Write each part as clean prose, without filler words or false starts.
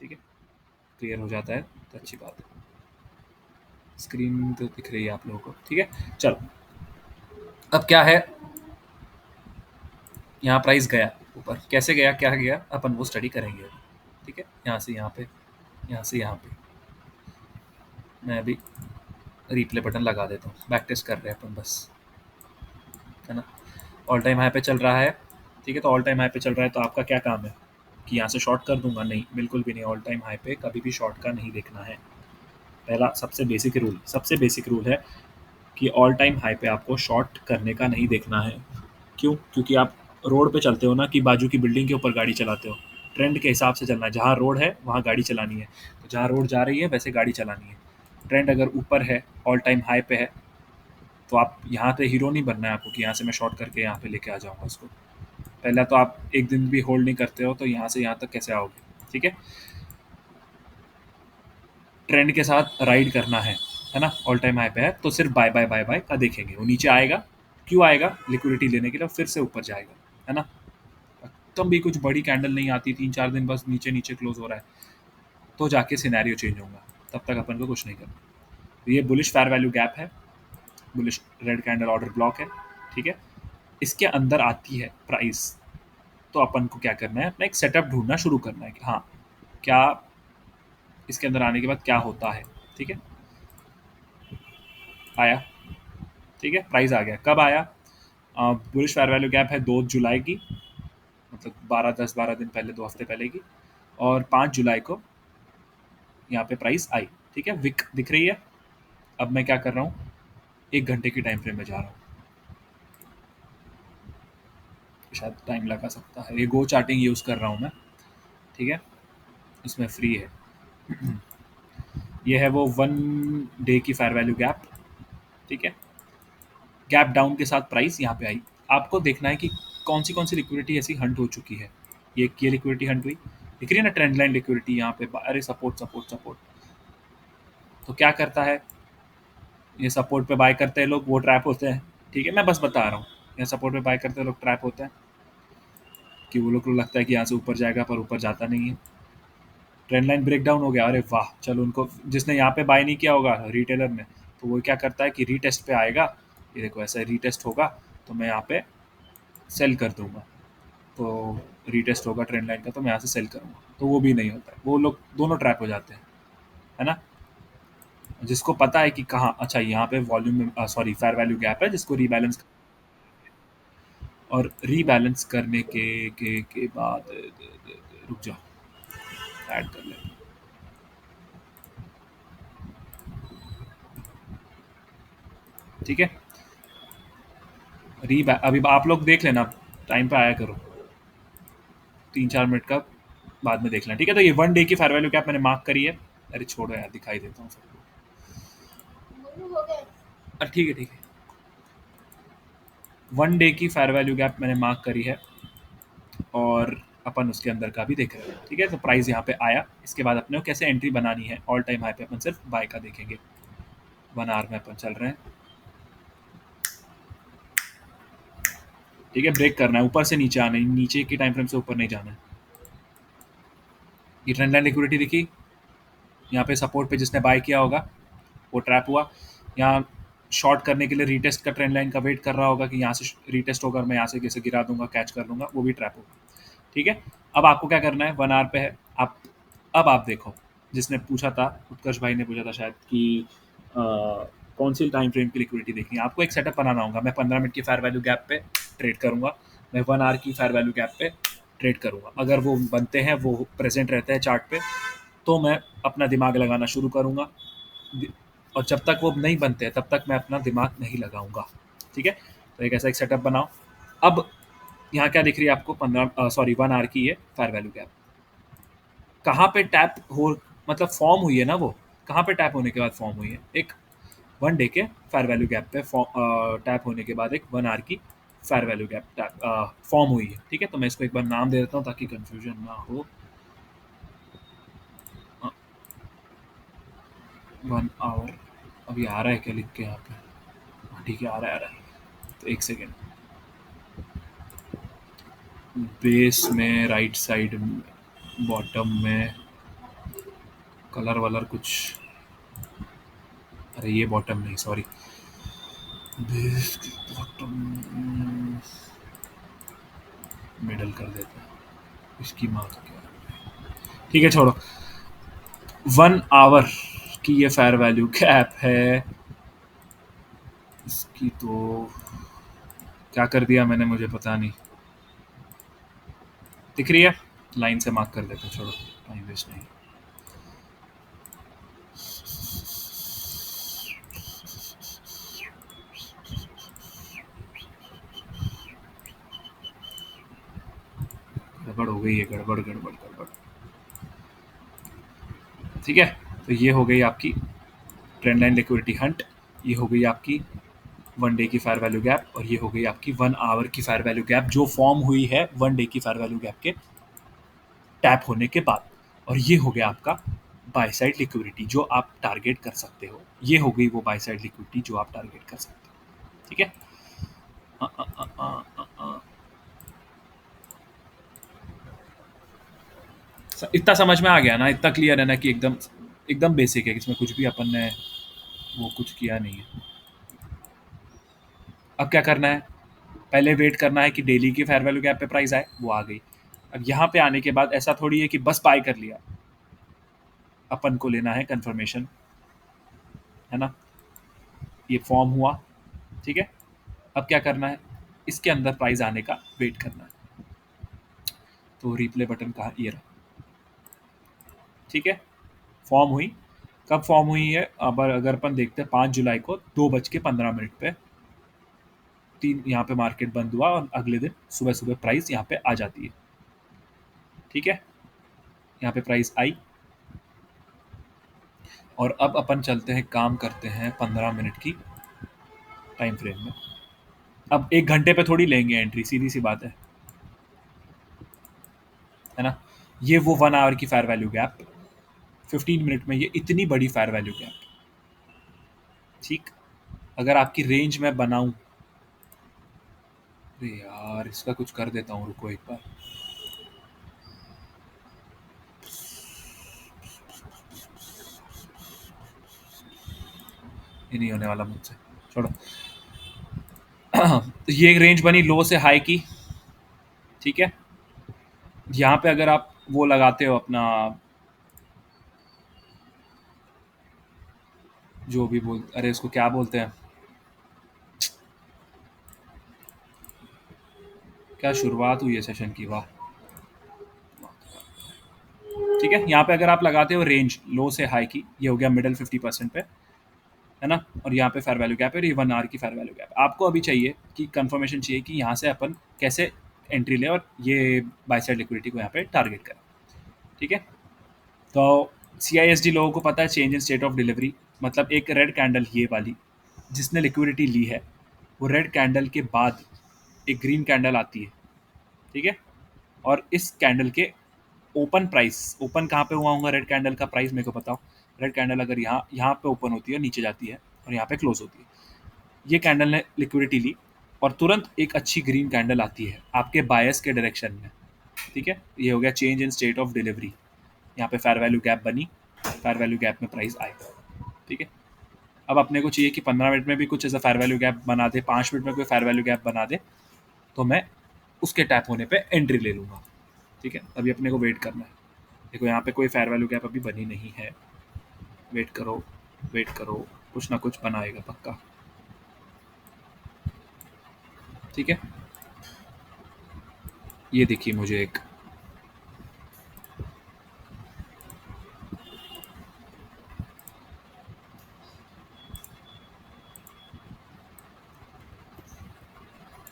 ठीक है, क्लियर हो जाता है तो अच्छी बात है। स्क्रीन तो दिख रही है आप लोगों को, ठीक है। चलो, अब क्या है, यहाँ प्राइस गया ऊपर, कैसे गया, क्या गया, अपन वो स्टडी करेंगे, ठीक है। यहाँ से यहाँ पे, यहाँ से यहाँ पे, मैं अभी रिप्ले बटन लगा देता हूँ, बैक टेस्ट कर रहे हैं अपन बस, है ना। ऑल टाइम हाई पे चल रहा है, ठीक है। तो ऑल टाइम हाई पे चल रहा है तो आपका क्या काम है कि यहाँ से शॉर्ट कर दूंगा? नहीं, बिल्कुल भी नहीं। ऑल टाइम हाई पे कभी भी शॉर्ट का नहीं देखना है। पहला सबसे बेसिक रूल है कि ऑल टाइम हाई पे आपको शॉर्ट करने का नहीं देखना है। क्यों? क्योंकि आप रोड पे चलते हो ना, कि बाजू की बिल्डिंग के ऊपर गाड़ी चलाते हो। ट्रेंड के हिसाब से चलना है, जहाँ रोड है वहाँ गाड़ी चलानी है, तो जहाँ रोड जा रही है वैसे गाड़ी चलानी है। ट्रेंड अगर ऊपर है, ऑल टाइम हाई पे है, तो आप यहाँ पे हीरो नहीं बनना है आपको कि यहाँ से मैं शॉर्ट करके यहाँ पे लेके आ जाऊँगा उसको। पहला तो आप एक दिन भी होल्ड नहीं करते हो, तो यहाँ से यहाँ तक कैसे आओगे, ठीक है। ट्रेंड के साथ राइड करना है ना। ऑल टाइम हाई पे है तो सिर्फ बाय बाय बाय बाय का देखेंगे। वो नीचे आएगा, क्यों आएगा? लिक्विडिटी लेने के लिए, फिर से ऊपर जाएगा, है ना। तब भी कुछ बड़ी कैंडल नहीं आती, 3-4 दिन बस नीचे नीचे क्लोज हो रहा है, तो जाके सिनेरियो चेंज होगा। तब तक अपन को कुछ नहीं करना। तो ये बुलिश फेयर वैल्यू गैप है, bullish red candle order block है, ठीक है। इसके अंदर आती है प्राइस, तो अपन को क्या करना है, अपना एक सेटअप ढूंढना शुरू करना है कि हाँ, क्या इसके अंदर आने के बाद क्या होता है, ठीक है। आया, ठीक है, प्राइस आ गया। कब आया? बुलिश फेयर वैल्यू गैप है 2 जुलाई की, मतलब 12-10-12 दिन पहले, 2 हफ्ते पहले की। और 5 जुलाई को यहाँ पे प्राइस आई, ठीक है। विक दिख रही है। अब मैं क्या कर रहा हूँ, 1 घंटे की टाइम फ्रेम में जा रहा हूँ, शायद टाइम लगा सकता है। ये गो चार्टिंग यूज़ कर रहा हूँ मैं, ठीक है, इसमें फ्री है। ये है वो 1 डे की फेयर वैल्यू गैप, ठीक है। गैप डाउन के साथ प्राइस यहाँ पे आई। आपको देखना है कि कौन सी लिक्विडिटी ऐसी हंट हो चुकी है। ये लिक्विडिटी हंट हुई, दिख रही है ना, ट्रेंड लाइन लिक्विडिटी यहाँ पे। अरे सपोर्ट सपोर्ट सपोर्ट, तो क्या करता है, ये सपोर्ट पे बाय करते हैं लोग, वो ट्रैप होते हैं, ठीक है। मैं बस बता रहा हूँ, यहाँ सपोर्ट पे बाय करते हैं लोग, ट्रैप होते हैं, कि वो लोग को लगता है कि यहाँ से ऊपर जाएगा, पर ऊपर जाता नहीं है। ट्रेंड लाइन ब्रेक डाउन हो गया, अरे वाह, चलो। उनको जिसने यहाँ पे बाय नहीं किया होगा, रिटेलर ने, तो वो क्या करता है कि रीटेस्ट पे आएगा, ये देखो ऐसा रीटेस्ट होगा, तो मैं यहाँ पे सेल कर दूंगा। तो रीटेस्ट होगा ट्रेंड लाइन का, तो मैं यहाँ से सेल करूँगा, तो वो भी नहीं होता है। वो लोग दोनों ट्रैप हो जाते हैं, है ना। जिसको पता है कि कहाँ, अच्छा यहाँ पे वॉल्यूम में, सॉरी, फेयर वैल्यू गैप है, जिसको रीबैलेंस, और रीबैलेंस करने के बाद रुक जाओ, ऐड कर ले, ठीक है। अभी आप लोग देख लेना, टाइम पे आया करो, 3-4 मिनट का बाद में देख लेना, ठीक है। तो ये 1 डे की फेयर वैल्यू गैप मैंने मार्क करी है। अरे छोड़ो यार, दिखाई देता हूँ सबको। अरे ठीक है, ठीक है। 1 डे की फेयर वैल्यू गैप मैंने मार्क करी है, और अपन उसके अंदर का भी देख रहे हैं, ठीक है। तो प्राइस यहाँ पे आया, इसके बाद अपने को कैसे एंट्री बनानी है। ऑल टाइम हाई पे अपन सिर्फ बाय का देखेंगे। 1 आवर में अपन चल रहे हैं, ठीक है। ब्रेक करना है, ऊपर से नीचे आना है, नीचे की टाइम फ्रेम से ऊपर नहीं जाना है। ये ट्रेंड लाइन लिक्विडिटी दिखी, यहाँ पे सपोर्ट पे जिसने बाय किया होगा वो ट्रैप हुआ। यहाँ शॉर्ट करने के लिए रीटेस्ट का, ट्रेंड लाइन का वेट कर रहा होगा कि यहाँ से रीटेस्ट होकर मैं यहाँ से कैसे गिरा दूंगा, कैच कर लूंगा, वो भी ट्रैप होगा, ठीक है। अब आपको क्या करना है, 1 आवर पे है आप। अब आप देखो, जिसने पूछा था, उत्कर्ष भाई ने पूछा था शायद कि कौन सी टाइम फ्रेम की लिक्विडिटी देखनी है। आपको एक सेटअप बनाना होगा। मैं 15 मिनट की फेयर वैल्यू गैप पे ट्रेड करूंगा, मैं 1 आवर की फेयर वैल्यू गैप पे ट्रेड करूंगा। अगर वो बनते हैं, वो प्रेजेंट रहते हैं चार्ट पे, तो मैं अपना दिमाग लगाना शुरू करूंगा, और जब तक वो नहीं बनते तब तक मैं अपना दिमाग नहीं लगाऊंगा, ठीक है। तो एक ऐसा एक सेटअप बनाओ। अब यहाँ क्या दिख रही है आपको, 1 आवर की ये फेयर वैल्यू गैप कहाँ पे टैप हो, मतलब फॉर्म हुई है ना, वो कहाँ पे टैप होने के बाद फॉर्म हुई है, एक 1 डे के फेयर वैल्यू गैप पे टैप होने के बाद एक 1 आवर की फेयर वैल्यू गैप फॉर्म हुई है, ठीक है। तो मैं इसको एक बार नाम दे देता हूँ ताकि कंफ्यूजन ना हो। 1 आवर, अभी आ रहा है क्या लिख के यहाँ पे? हाँ, ठीक है, आ रहा है, आ रहा है। तो एक सेकेंड, बेस में राइट साइड, बॉटम में कलर वलर कुछ, अरे ये बॉटम नहीं, सॉरी, बॉटम मिडल कर देते हैं, इसकी माँ तो क्या है। ठीक है छोड़ो। 1 आवर की ये फेयर वैल्यू कैप है, इसकी तो क्या कर दिया मैंने, मुझे पता नहीं। दिख रही है, लाइन से मार्क कर देते हैं, छोड़ो, टाइम वेस्ट नहीं। गड़बड़ हो गई है, गड़बड़ गड़बड़ गड़बड़। ठीक है, तो ये हो गई आपकी ट्रेंड लाइन लिक्विडिटी हंट, ये हो गई आपकी 1 डे की फायर वैल्यू गैप, और ये हो गई आपकी 1 आवर की फायर वैल्यू गैप जो फॉर्म हुई है 1 डे की फायर वैल्यू गैप के टैप होने के बाद। और ये हो गया आपका बाय साइड लिक्विडिटी जो आप टारगेट कर सकते हो, ये हो गई वो बाय साइड लिक्विडिटी जो आप टारगेट कर सकते हो। ठीक है, अ, अ, अ, अ, अ, अ। इतना समझ में आ गया ना, इतना क्लियर है ना कि एकदम एकदम बेसिक है, इसमें कुछ भी अपन ने वो कुछ किया नहीं है। अब क्या करना है, पहले वेट करना है कि डेली की फेयर वैल्यू गैप पे प्राइस आए, वो आ गई। अब यहाँ पे आने के बाद ऐसा थोड़ी है कि बस बाय कर लिया, अपन को लेना है कंफर्मेशन, है ना। ये फॉर्म हुआ, ठीक है। अब क्या करना है, इसके अंदर प्राइस आने का वेट करना है। तो रिप्ले बटन कहाँ, ये रहा, ठीक है। फॉर्म हुई, कब फॉर्म हुई है, अब अगर अपन देखते हैं 5 जुलाई को 2:15 पे, तीन यहाँ पे मार्केट बंद हुआ और अगले दिन सुबह सुबह प्राइस यहाँ पे आ जाती है। ठीक है, यहाँ पे प्राइस आई, और अब अपन चलते हैं, काम करते हैं 15 मिनट की टाइम फ्रेम में। अब 1 घंटे पे थोड़ी लेंगे एंट्री, सीधी सी बात है ना। ये वो 1 आवर की फायर वैल्यू गैप, 15 मिनट में ये इतनी बड़ी फायर वैल्यू गैप, ठीक। अगर आपकी रेंज में बनाऊं, अरे यार इसका कुछ कर देता हूँ, रुको एक बार। ये नहीं होने वाला मुझसे, छोड़ो। तो ये रेंज बनी लो से हाई की, ठीक है। यहाँ पे अगर आप वो लगाते हो अपना, जो भी बोल, अरे इसको क्या बोलते हैं, क्या शुरुआत हुई है सेशन की, वाह। ठीक है, यहाँ पे अगर आप लगाते हो रेंज लो से हाई की, ये हो गया मिडल 50% पे, है ना। और यहाँ पे फेयर वैल्यू गैप है, ये 1 आवर की फेयर वैल्यू गैप। आपको अभी चाहिए कि कंफर्मेशन चाहिए कि यहाँ से अपन कैसे एंट्री ले और ये बाय साइड लिक्विडिटी को यहाँ पे टारगेट करें। ठीक है, तो CISD लोगों को पता है change in state of delivery, मतलब एक रेड कैंडल ये वाली जिसने लिक्विडिटी ली है, वो रेड कैंडल के बाद एक ग्रीन कैंडल आती है, ठीक है। और इस कैंडल के ओपन प्राइस, ओपन कहाँ पे हुआ होगा रेड कैंडल का प्राइस, मेरे को बताओ। रेड कैंडल अगर यहाँ यहाँ पे ओपन होती है, नीचे जाती है और यहाँ पे क्लोज होती है, ये कैंडल ने लिक्विडिटी ली और तुरंत एक अच्छी ग्रीन कैंडल आती है आपके बायस के डायरेक्शन में, ठीक है। ये हो गया change in state of delivery, यहाँ पे फेयर वैल्यू गैप बनी, फेयर वैल्यू गैप में प्राइस आए, ठीक है। अब अपने को चाहिए कि 15 मिनट में भी कुछ ऐसा फेयर वैल्यू गैप बना दे, 5 मिनट में कोई फेयर वैल्यू गैप बना दे, तो मैं उसके टैप होने पे एंट्री ले लूँगा, ठीक है। अभी अपने को वेट करना है। देखो यहाँ पे कोई फेयर वैल्यू गैप अभी बनी नहीं है, वेट करो, वेट करो, कुछ ना कुछ बनाएगा पक्का, ठीक है। ये देखिए मुझे एक,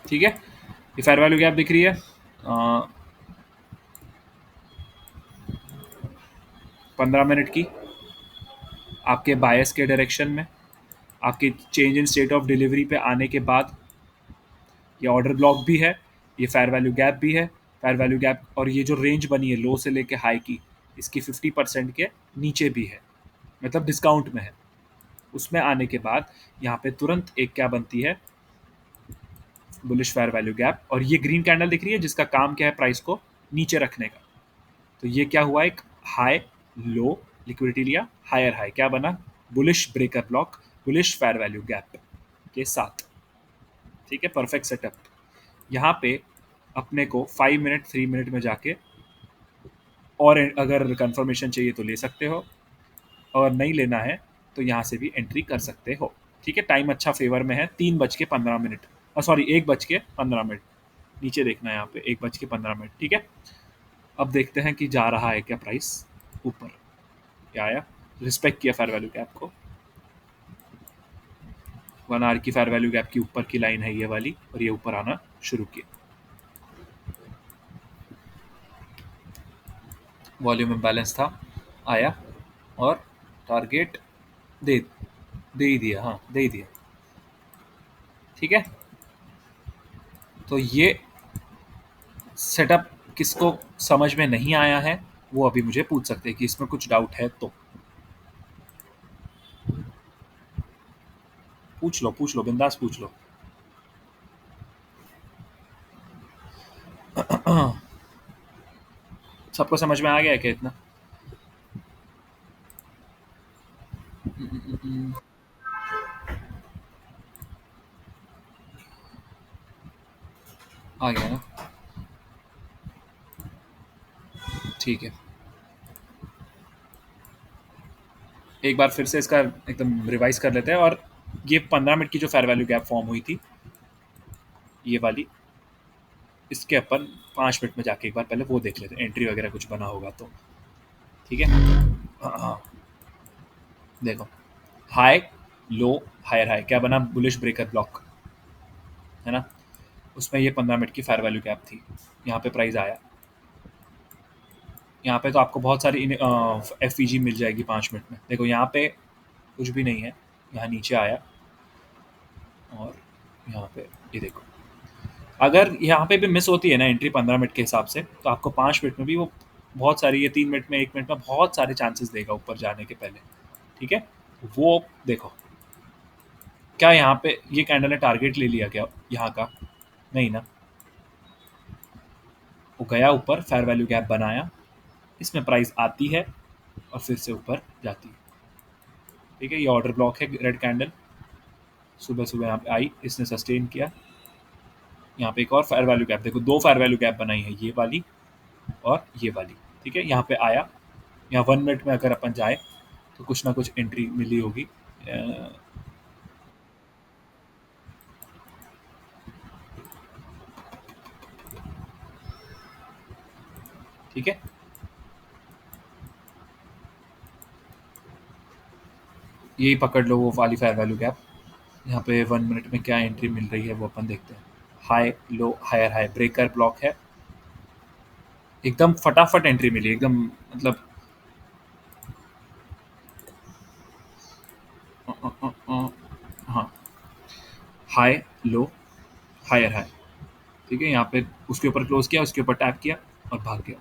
ठीक है, ये फेयर वैल्यू गैप दिख रही है, 15 मिनट की, आपके बायस के डायरेक्शन में, आपके change in state of delivery पे आने के बाद, ये ऑर्डर ब्लॉक भी है, ये फेयर वैल्यू गैप भी है। फेयर वैल्यू गैप और ये जो रेंज बनी है लो से लेके हाई की, इसकी 50% के नीचे भी है, मतलब डिस्काउंट में है। उसमें आने के बाद यहाँ पे तुरंत एक क्या बनती है, बुलिश फेयर वैल्यू गैप, और ये ग्रीन कैंडल दिख रही है जिसका काम क्या है प्राइस को नीचे रखने का। तो ये क्या हुआ, एक हाई लो लिक्विडिटी लिया, हायर हाई क्या बना, bullish breaker block, bullish fair value gap के साथ। ठीक है, परफेक्ट सेटअप। यहाँ पे अपने को 5 मिनट 3 मिनट में जाके और अगर कंफर्मेशन चाहिए तो ले सकते हो, और नहीं लेना है तो यहाँ से भी एंट्री कर सकते हो। ठीक है, टाइम अच्छा फेवर में है, 3:15 सॉरी 1:15। नीचे देखना है यहाँ पे 1:15। ठीक है, अब देखते हैं कि जा रहा है क्या प्राइस ऊपर, क्या आया, रिस्पेक्ट किया फेयर वैल्यू गैप को। 1 आवर की फेयर वैल्यू गैप की ऊपर की लाइन है ये वाली, और ये ऊपर आना शुरू किया। वॉल्यूम इम्बैलेंस था, आया और टारगेट दे दे ही दिया, हाँ दे ही दिया। ठीक है, तो ये सेटअप किसको समझ में नहीं आया है वो अभी मुझे पूछ सकते हैं कि इसमें कुछ डाउट है तो पूछ लो बिंदास पूछ लो। सबको समझ में आ गया है क्या इतना? आ गया ना? ठीक है, एक बार फिर से इसका एकदम रिवाइज कर लेते हैं। और ये 15 मिनट की जो फेयर वैल्यू गैप फॉर्म हुई थी ये वाली, इसके अपन 5 मिनट में जाके एक बार पहले वो देख लेते हैं, एंट्री वगैरह कुछ बना होगा तो। ठीक है, हाँ देखो, हाई लो हायर हाई क्या बना, बुलिश ब्रेकर ब्लॉक है ना। उसमें ये 15 मिनट की फेयर वैल्यू गैप थी, यहाँ पे प्राइस आया, यहाँ पे तो आपको बहुत सारी एफ मिल जाएगी 5 मिनट में। देखो यहाँ पे कुछ भी नहीं है, यहाँ नीचे आया और यहाँ पे ये देखो, अगर यहाँ पे भी मिस होती है ना एंट्री 15 मिनट के हिसाब से, तो आपको 5 मिनट में भी वो बहुत सारी, ये 3 मिनट में 1 मिनट में बहुत सारे चांसेस देगा ऊपर जाने के पहले। ठीक है, वो देखो क्या यहाँ पे ये कैंडल ने टारगेट ले लिया क्या यहाँ का, नहीं ना, वो गया ऊपर फेयर वैल्यू गैप बनाया, इसमें प्राइस आती है और फिर से ऊपर जाती है। ठीक है, ये ऑर्डर ब्लॉक है रेड कैंडल, सुबह सुबह यहाँ पे आई, इसने सस्टेन किया, यहाँ पे एक और फेयर वैल्यू गैप, देखो 2 फेयर वैल्यू गैप बनाई है, ये वाली और ये वाली। ठीक है, यहाँ पे आया, यहाँ 1 मिनट में अगर अपन जाए तो कुछ ना कुछ एंट्री मिली होगी। ठीक है, यही पकड़ लो वो वाली फेयर वैल्यू गैप। यहाँ पे 1 मिनट में क्या एंट्री मिल रही है वो अपन देखते हैं। High low higher high breaker block है, एकदम फटाफट एंट्री मिली एकदम, मतलब हाँ, हाई लो हायर हाई। ठीक है, यहाँ पे उसके ऊपर क्लोज किया, उसके ऊपर टैप किया और भाग गया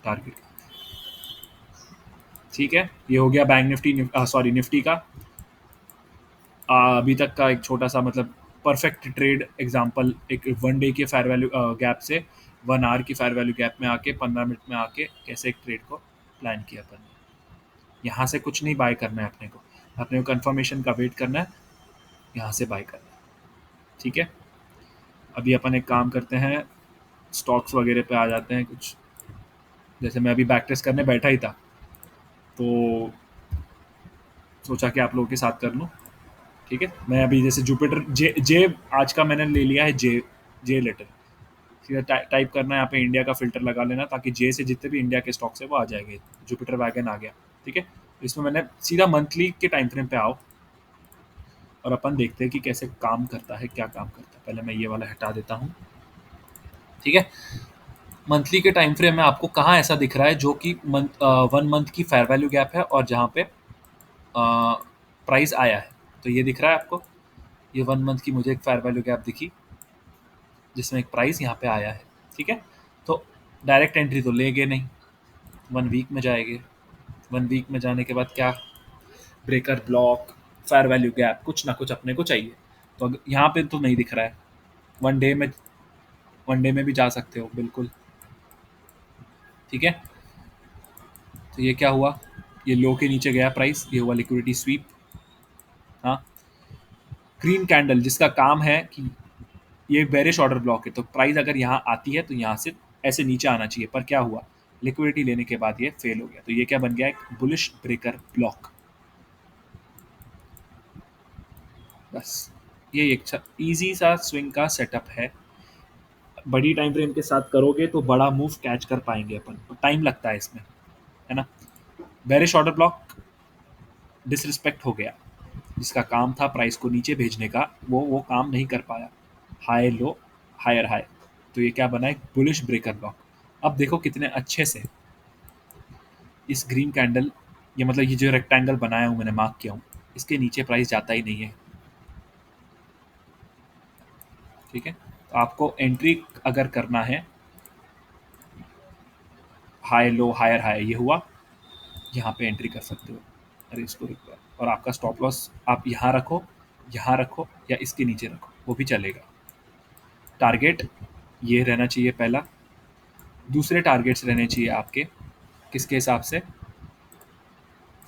टारगेट। ठीक है, ये हो गया बैंक निफ्टी, सॉरी निफ्टी का अभी तक का एक छोटा सा मतलब परफेक्ट ट्रेड एग्जांपल, एक 1 डे के फेयर वैल्यू गैप से 1 आवर की फेयर वैल्यू गैप में आके 15 मिनट में आके कैसे एक ट्रेड को प्लान किया अपन ने। यहाँ से कुछ नहीं बाय करना है अपने को, अपने को कंफर्मेशन का वेट करना है, यहाँ से बाय करना है। ठीक है, अभी अपन एक काम करते हैं, स्टॉक्स वगैरह पे आ जाते हैं कुछ। जैसे मैं अभी बैक टेस्ट करने बैठा ही था तो सोचा कि आप लोगों के साथ कर लूँ। ठीक है, मैं अभी जैसे जुपिटर जे जे आज का मैंने ले लिया है, जे जे लेटर सीधा टाइप करना है यहाँ पे, इंडिया का फिल्टर लगा लेना ताकि जे से जितने भी इंडिया के स्टॉक्स है वो आ जाएंगे। जुपिटर वैगन आ गया। ठीक है, इसमें मैंने सीधा मंथली के टाइम फ्रेम पे आओ और अपन देखते हैं कि कैसे काम करता है, क्या काम करता है। पहले मैं ये वाला हटा देता हूँ। ठीक है, मंथली के टाइम फ्रेम में आपको कहाँ ऐसा दिख रहा है जो कि 1 मंथ की फेयर वैल्यू गैप है और जहाँ पे प्राइस आया है, तो ये दिख रहा है आपको, ये 1 मंथ की मुझे एक फेयर वैल्यू गैप दिखी जिसमें एक प्राइस यहाँ पे आया है। ठीक है, तो डायरेक्ट एंट्री तो लेंगे नहीं, 1 वीक में जाएंगे। 1 वीक में जाने के बाद क्या, breaker block fair value gap कुछ ना कुछ अपने को चाहिए। तो यहाँ पे तो नहीं दिख रहा है, 1 डे में, 1 डे में भी जा सकते हो बिल्कुल। ठीक है, तो ये क्या हुआ, ये लो के नीचे गया प्राइस, ये हुआ लिक्विडिटी स्वीप। हाँ, ग्रीन कैंडल जिसका काम है कि ये बेरिश ऑर्डर ब्लॉक है, तो प्राइस अगर यहाँ आती है तो यहाँ से ऐसे नीचे आना चाहिए, पर क्या हुआ, लिक्विडिटी लेने के बाद ये फेल हो गया, तो ये क्या बन गया, एक बुलिश ब्रेकर ब्लॉक। बस ये एक इजी सा स्विंग का सेटअप है। बड़ी टाइम फ्रेम के साथ करोगे तो बड़ा मूव कैच कर पाएंगे अपन, तो टाइम लगता है इसमें, है ना। बेरिश ऑर्डर ब्लॉक डिसरिस्पेक्ट हो गया, जिसका काम था प्राइस को नीचे भेजने का, वो काम नहीं कर पाया। हाई लो, हायर हाई, तो ये क्या बना, एक बुलिश ब्रेकर ब्लॉक। अब देखो कितने अच्छे से इस ग्रीन कैंडल, ये मतलब ये जो रेक्टेंगल बनाया हूँ मैंने, मार्क किया हूँ, इसके नीचे प्राइस जाता ही नहीं है। ठीक है, तो आपको एंट्री अगर करना है, हाई लो हायर हाई ये हुआ, यहाँ पे एंट्री कर सकते हो। अरे इसको रुको, और आपका स्टॉप लॉस आप यहाँ रखो या इसके नीचे रखो, वो भी चलेगा। टारगेट ये रहना चाहिए पहला। दूसरे टारगेट्स रहने चाहिए आपके किसके हिसाब से,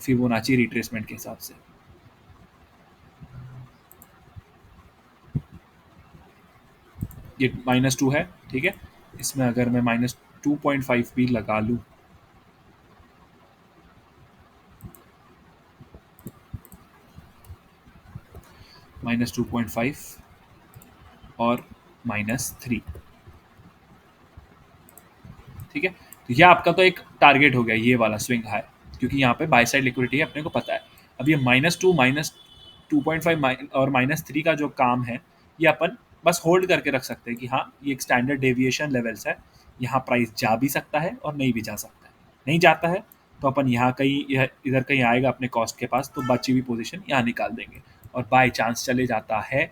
फिबोनाची रिट्रेसमेंट के हिसाब से। ये -2 है, ठीक है, इसमें अगर मैं -2.5 भी लगा लूँ, -2.5 और -3, ठीक है, तो ये आपका तो एक टारगेट हो गया, ये वाला स्विंग हाई, क्योंकि यहाँ पे बाय साइड लिक्विडिटी है, अपने को पता है। अब ये -2 -2.5 और -3 का जो काम है, ये अपन बस होल्ड करके रख सकते हैं कि हाँ ये एक स्टैंडर्ड डेविएशन लेवल्स है, यहाँ प्राइस जा भी सकता है और नहीं भी जा सकता है। नहीं जाता है तो अपन यहाँ कहीं इधर कहीं आएगा अपने कॉस्ट के पास, तो बची हुई पोजीशन यहाँ निकाल देंगे, और बाय चांस चले जाता है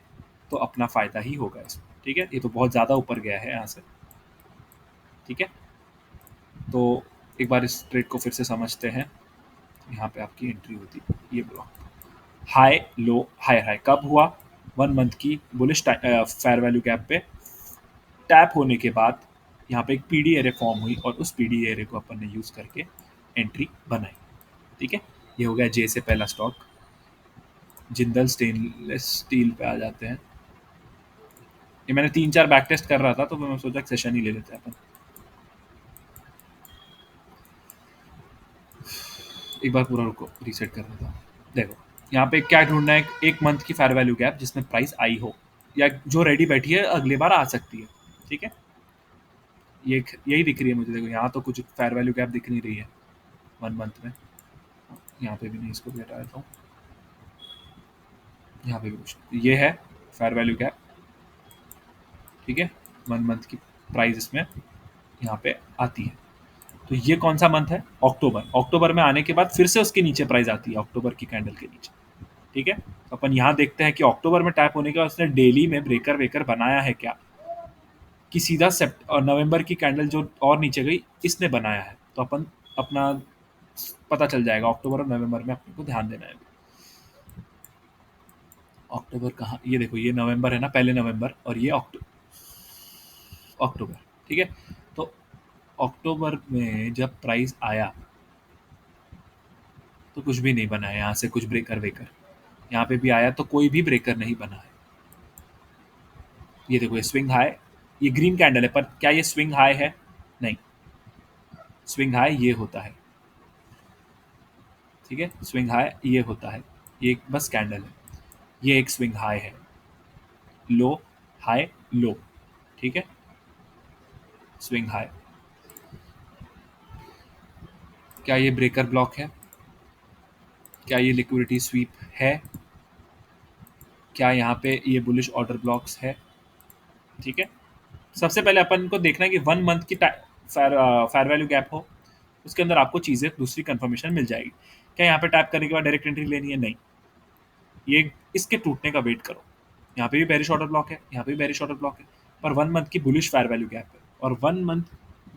तो अपना फ़ायदा ही होगा इसमें। ठीक है, ये तो बहुत ज़्यादा ऊपर गया है यहाँ से। ठीक है, तो एक बार इस ट्रेड को फिर से समझते हैं। यहाँ पे आपकी एंट्री होती है, ये block high low high high कब हुआ, 1 मंथ की बुलिश फेयर वैल्यू गैप पे टैप होने के बाद यहाँ पे एक पीडी एरे फॉर्म हुई, और उस पीडी एरे को अपन ने यूज़ करके एंट्री बनाई। ठीक है, ये हो गया जे से पहला स्टॉक। जिंदल स्टेनलेस स्टील पे आ जाते हैं। ये मैंने 3-4 बैक टेस्ट कर रहा था, तो मैं सोचा सेशन ही ले लेते हैं अपन। एक बार पूरा रुको, रीसेट कर देता हूँ। देखो यहाँ पे क्या ढूंढना है, एक मंथ की फेयर वैल्यू गैप जिसमें प्राइस आई हो, या जो रेडी बैठी है अगली बार आ सकती है। ठीक है, ये यही दिख रही है मुझे। देखो यहाँ तो कुछ फेयर वैल्यू गैप दिख नहीं रही है 1 मंथ में, यहाँ पे भी नहीं, इसको भी हटा देता हूँ। यहाँ पे भी कुछ, ये है फेयर वैल्यू गैप। ठीक है, 1 मंथ की प्राइस इसमें यहाँ पे आती है। तो ये कौन सा मंथ है, अक्टूबर। अक्टूबर में आने के बाद फिर से उसके नीचे प्राइस आती है, अक्टूबर की कैंडल के नीचे। ठीक है, तो अपन यहाँ देखते हैं कि अक्टूबर में टैप होने के बाद उसने डेली में ब्रेकर वेकर बनाया है क्या, कि सीधा सेप्ट और नवंबर की कैंडल जो और नीचे गई इसने बनाया है, तो अपन अपना पता चल जाएगा। अक्टूबर और नवंबर में अपने को ध्यान देना है। अक्टूबर कहाँ, ये देखो, ये नवंबर है ना, पहले नवंबर, और ये अक्टूबर। ठीक है, तो अक्टूबर में जब प्राइस आया तो कुछ भी नहीं बना है, यहाँ से कुछ ब्रेकर वेकर, यहाँ पे भी आया तो कोई भी ब्रेकर नहीं बना है। ये देखो, ये स्विंग हाई, ये ग्रीन कैंडल है, पर क्या ये स्विंग हाई है, नहीं। स्विंग हाई ये होता है, ठीक है, स्विंग हाई ये होता है, ये एक बस कैंडल है। ये एक स्विंग हाई है, लो हाई लो, ठीक है, स्विंग हाई। क्या ये ब्रेकर ब्लॉक है, क्या ये लिक्विडिटी स्वीप है, क्या यहाँ पे ये बुलिश ऑर्डर ब्लॉक्स है। ठीक है, सबसे पहले अपन को देखना है कि 1 मंथ की फेयर वैल्यू गैप हो, उसके अंदर आपको चीज़ें दूसरी कंफर्मेशन मिल जाएगी। क्या यहाँ पे टैप करने के बाद डायरेक्ट एंट्री लेनी है, नहीं। ये इसके टूटने का वेट करो। यहाँ पे भी बेरिश ऑर्डर ब्लॉक है, यहाँ पे भी बेरिश ऑर्डर ब्लॉक है, पर 1 मंथ की बुलिश फेयर वैल्यू गैप है, और 1 मंथ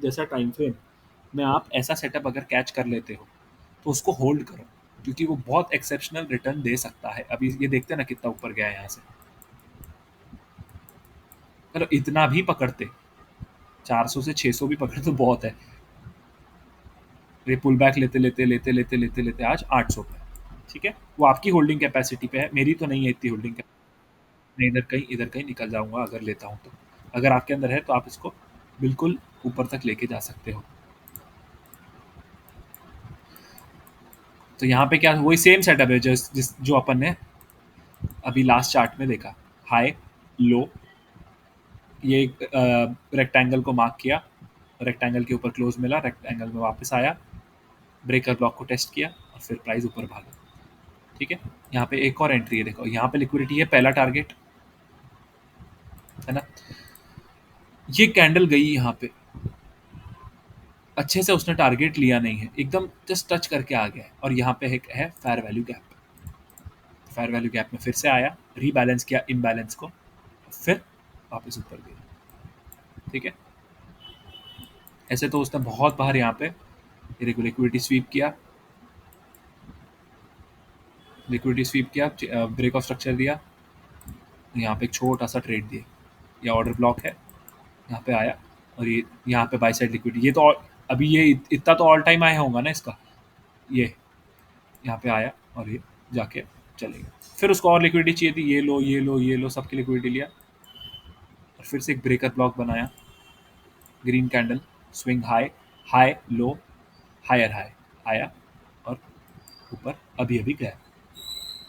जैसा टाइम फ्रेम में आप ऐसा सेटअप अगर कैच कर लेते हो तो उसको होल्ड करो, क्योंकि वो बहुत एक्सेप्शनल रिटर्न दे सकता है। अभी ये देखते हैं ना कितना ऊपर गया है यहाँ से। चलो इतना भी पकड़ते, 400 से 600 भी पकड़े तो बहुत है। ये पुल बैक लेते लेते लेते लेते लेते लेते आज 800 पे है। ठीक है, वो आपकी होल्डिंग कैपेसिटी पे है, मेरी तो नहीं है इतनी होल्डिंग। मैं इधर कहीं निकल जाऊंगा अगर लेता हूँ तो। अगर आपके अंदर है तो आप इसको बिल्कुल ऊपर तक लेके जा सकते हो। तो यहाँ पे क्या वही सेम सेटअप है जो अपन ने अभी लास्ट चार्ट में देखा। हाई, लो, ये रेक्टेंगल को मार्क किया, रेक्टेंगल के ऊपर क्लोज मिला, रेक्टेंगल में वापस आया, ब्रेकर ब्लॉक को टेस्ट किया और फिर प्राइस ऊपर भागा। ठीक है, यहाँ पे एक और एंट्री है, देखो यहाँ पे लिक्विडिटी है, पहला टारगेट है ना। ये कैंडल गई यहाँ पे, अच्छे से उसने टारगेट लिया नहीं है, एकदम जस्ट टच करके आ गया है, और यहाँ पे एक है fair value gap. Fair value gap में फिर से आया, रीबैलेंस किया इम्बैलेंस को, फिर वापस ऊपर गया। ठीक है, ऐसे तो उसने बहुत बार यहाँ पे लिक्विडिटी स्वीप किया, ब्रेक ऑफ स्ट्रक्चर दिया, यहाँ पे एक छोटा सा ट्रेड दिया, ये ऑर्डर ब्लॉक है, यहाँ पे आया, और ये यहाँ पे बाई साइड लिक्विडिटी, ये तो अभी ये इतना तो ऑल टाइम आया होगा ना इसका, ये यहाँ पे आया और ये जाके चले गए। फिर उसको और लिक्विडिटी चाहिए थी, ये लो ये लो ये लो, सबकी लिक्विडिटी लिया, और फिर से एक ब्रेकर ब्लॉक बनाया, green candle, swing high, high low, higher high, आया और ऊपर अभी अभी गया।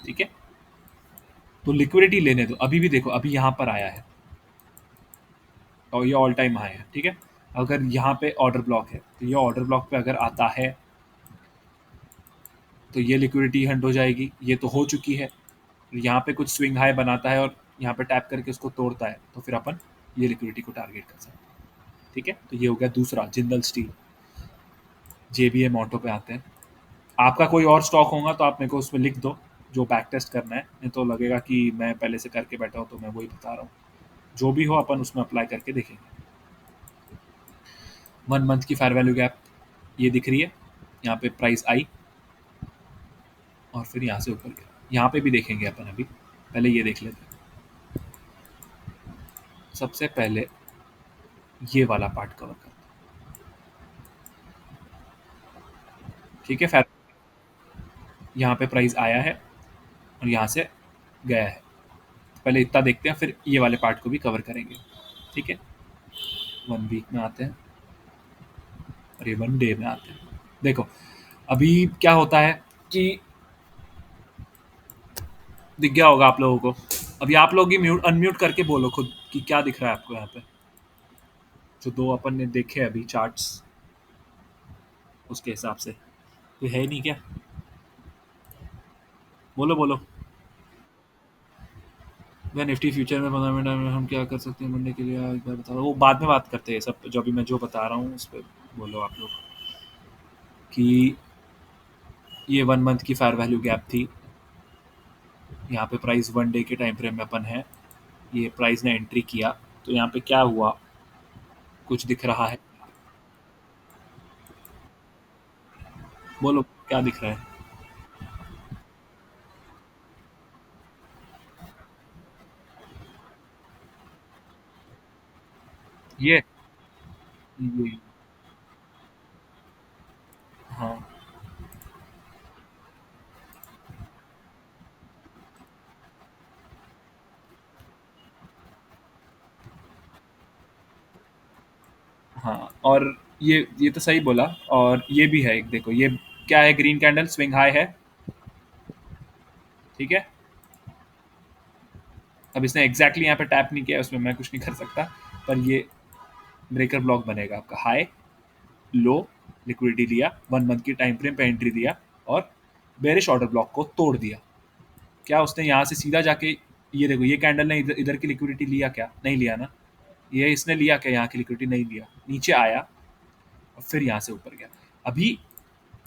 ठीक है, तो लिक्विडिटी लेने दो, अभी भी देखो अभी यहाँ पर आया है और ये ऑल टाइम हाई है। ठीक है, अगर यहाँ पे ऑर्डर ब्लॉक है तो ये ऑर्डर ब्लॉक पे अगर आता है तो ये लिक्विडिटी हंट हो जाएगी, ये तो हो चुकी है। यहाँ पे कुछ स्विंग हाई बनाता है और यहाँ पे टैप करके उसको तोड़ता है, तो फिर अपन ये लिक्विडिटी को टारगेट कर सकते हैं। ठीक है, तो ये हो गया दूसरा, जिंदल स्टील। जेबीएम ऑटो पे आते हैं। आपका कोई और स्टॉक होगा तो आप मेरे को उसमें लिख दो जो बैक टेस्ट करना है, नहीं तो लगेगा कि मैं पहले से करके बैठा हूँ तो मैं वही बता रहा हूँ। जो भी हो अपन उसमें अप्लाई करके देखेंगे। 1 मंथ की फेयर वैल्यू गैप ये दिख रही है, यहाँ पे प्राइस आई और फिर यहाँ से ऊपर गया। यहाँ पे भी देखेंगे अपन, अभी पहले ये देख लेते हैं। सबसे पहले ये वाला पार्ट कवर करते हैं। ठीक है, फेयर यहाँ पे प्राइस आया है और यहाँ से गया है, पहले इतना देखते हैं, फिर ये वाले पार्ट को भी कवर करेंगे। ठीक है, 1 वीक में आते हैं और ये 1 डे में आते हैं। देखो अभी क्या होता है कि दिख गया होगा आप लोगों को, अभी आप लोग ही म्यूट अनम्यूट करके बोलो खुद कि क्या दिख रहा है आपको यहाँ पे, जो दो अपन ने देखे अभी चार्ट्स, उसके हिसाब से कोई है नहीं क्या? बोलो बोलो। वह निफ्टी फ्यूचर में 15 मिनट में हम क्या कर सकते हैं मंडे के लिए, एक बार बता दो। वो बाद में बात करते हैं सब, जो अभी मैं जो बता रहा हूँ उस पर बोलो आप लोग कि ये 1 मंथ की फेयर वैल्यू गैप थी, यहाँ पे प्राइस 1 डे के टाइम फ्रेम में अपन है, ये प्राइस ने एंट्री किया, तो यहाँ पे क्या हुआ, कुछ दिख रहा है? बोलो क्या दिख रहा है? ये हाँ हाँ, और ये तो सही बोला, और ये भी है एक, देखो ये क्या है, ग्रीन कैंडल स्विंग हाई है। ठीक है, अब इसने एग्जैक्टली यहाँ पे टैप नहीं किया, उसमें मैं कुछ नहीं कर सकता, पर ये ब्रेकर ब्लॉक बनेगा आपका, हाई लो, लिक्विडिटी लिया, 1 मंथ की टाइम फ्रेम पे एंट्री दिया और बेरिश ऑर्डर ब्लॉक को तोड़ दिया। क्या उसने यहाँ से सीधा जाके, ये देखो ये कैंडल ने इधर की लिक्विडिटी लिया क्या? नहीं लिया ना। ये इसने लिया क्या? यहाँ की लिक्विडिटी नहीं लिया, नीचे आया और फिर यहाँ से ऊपर गया। अभी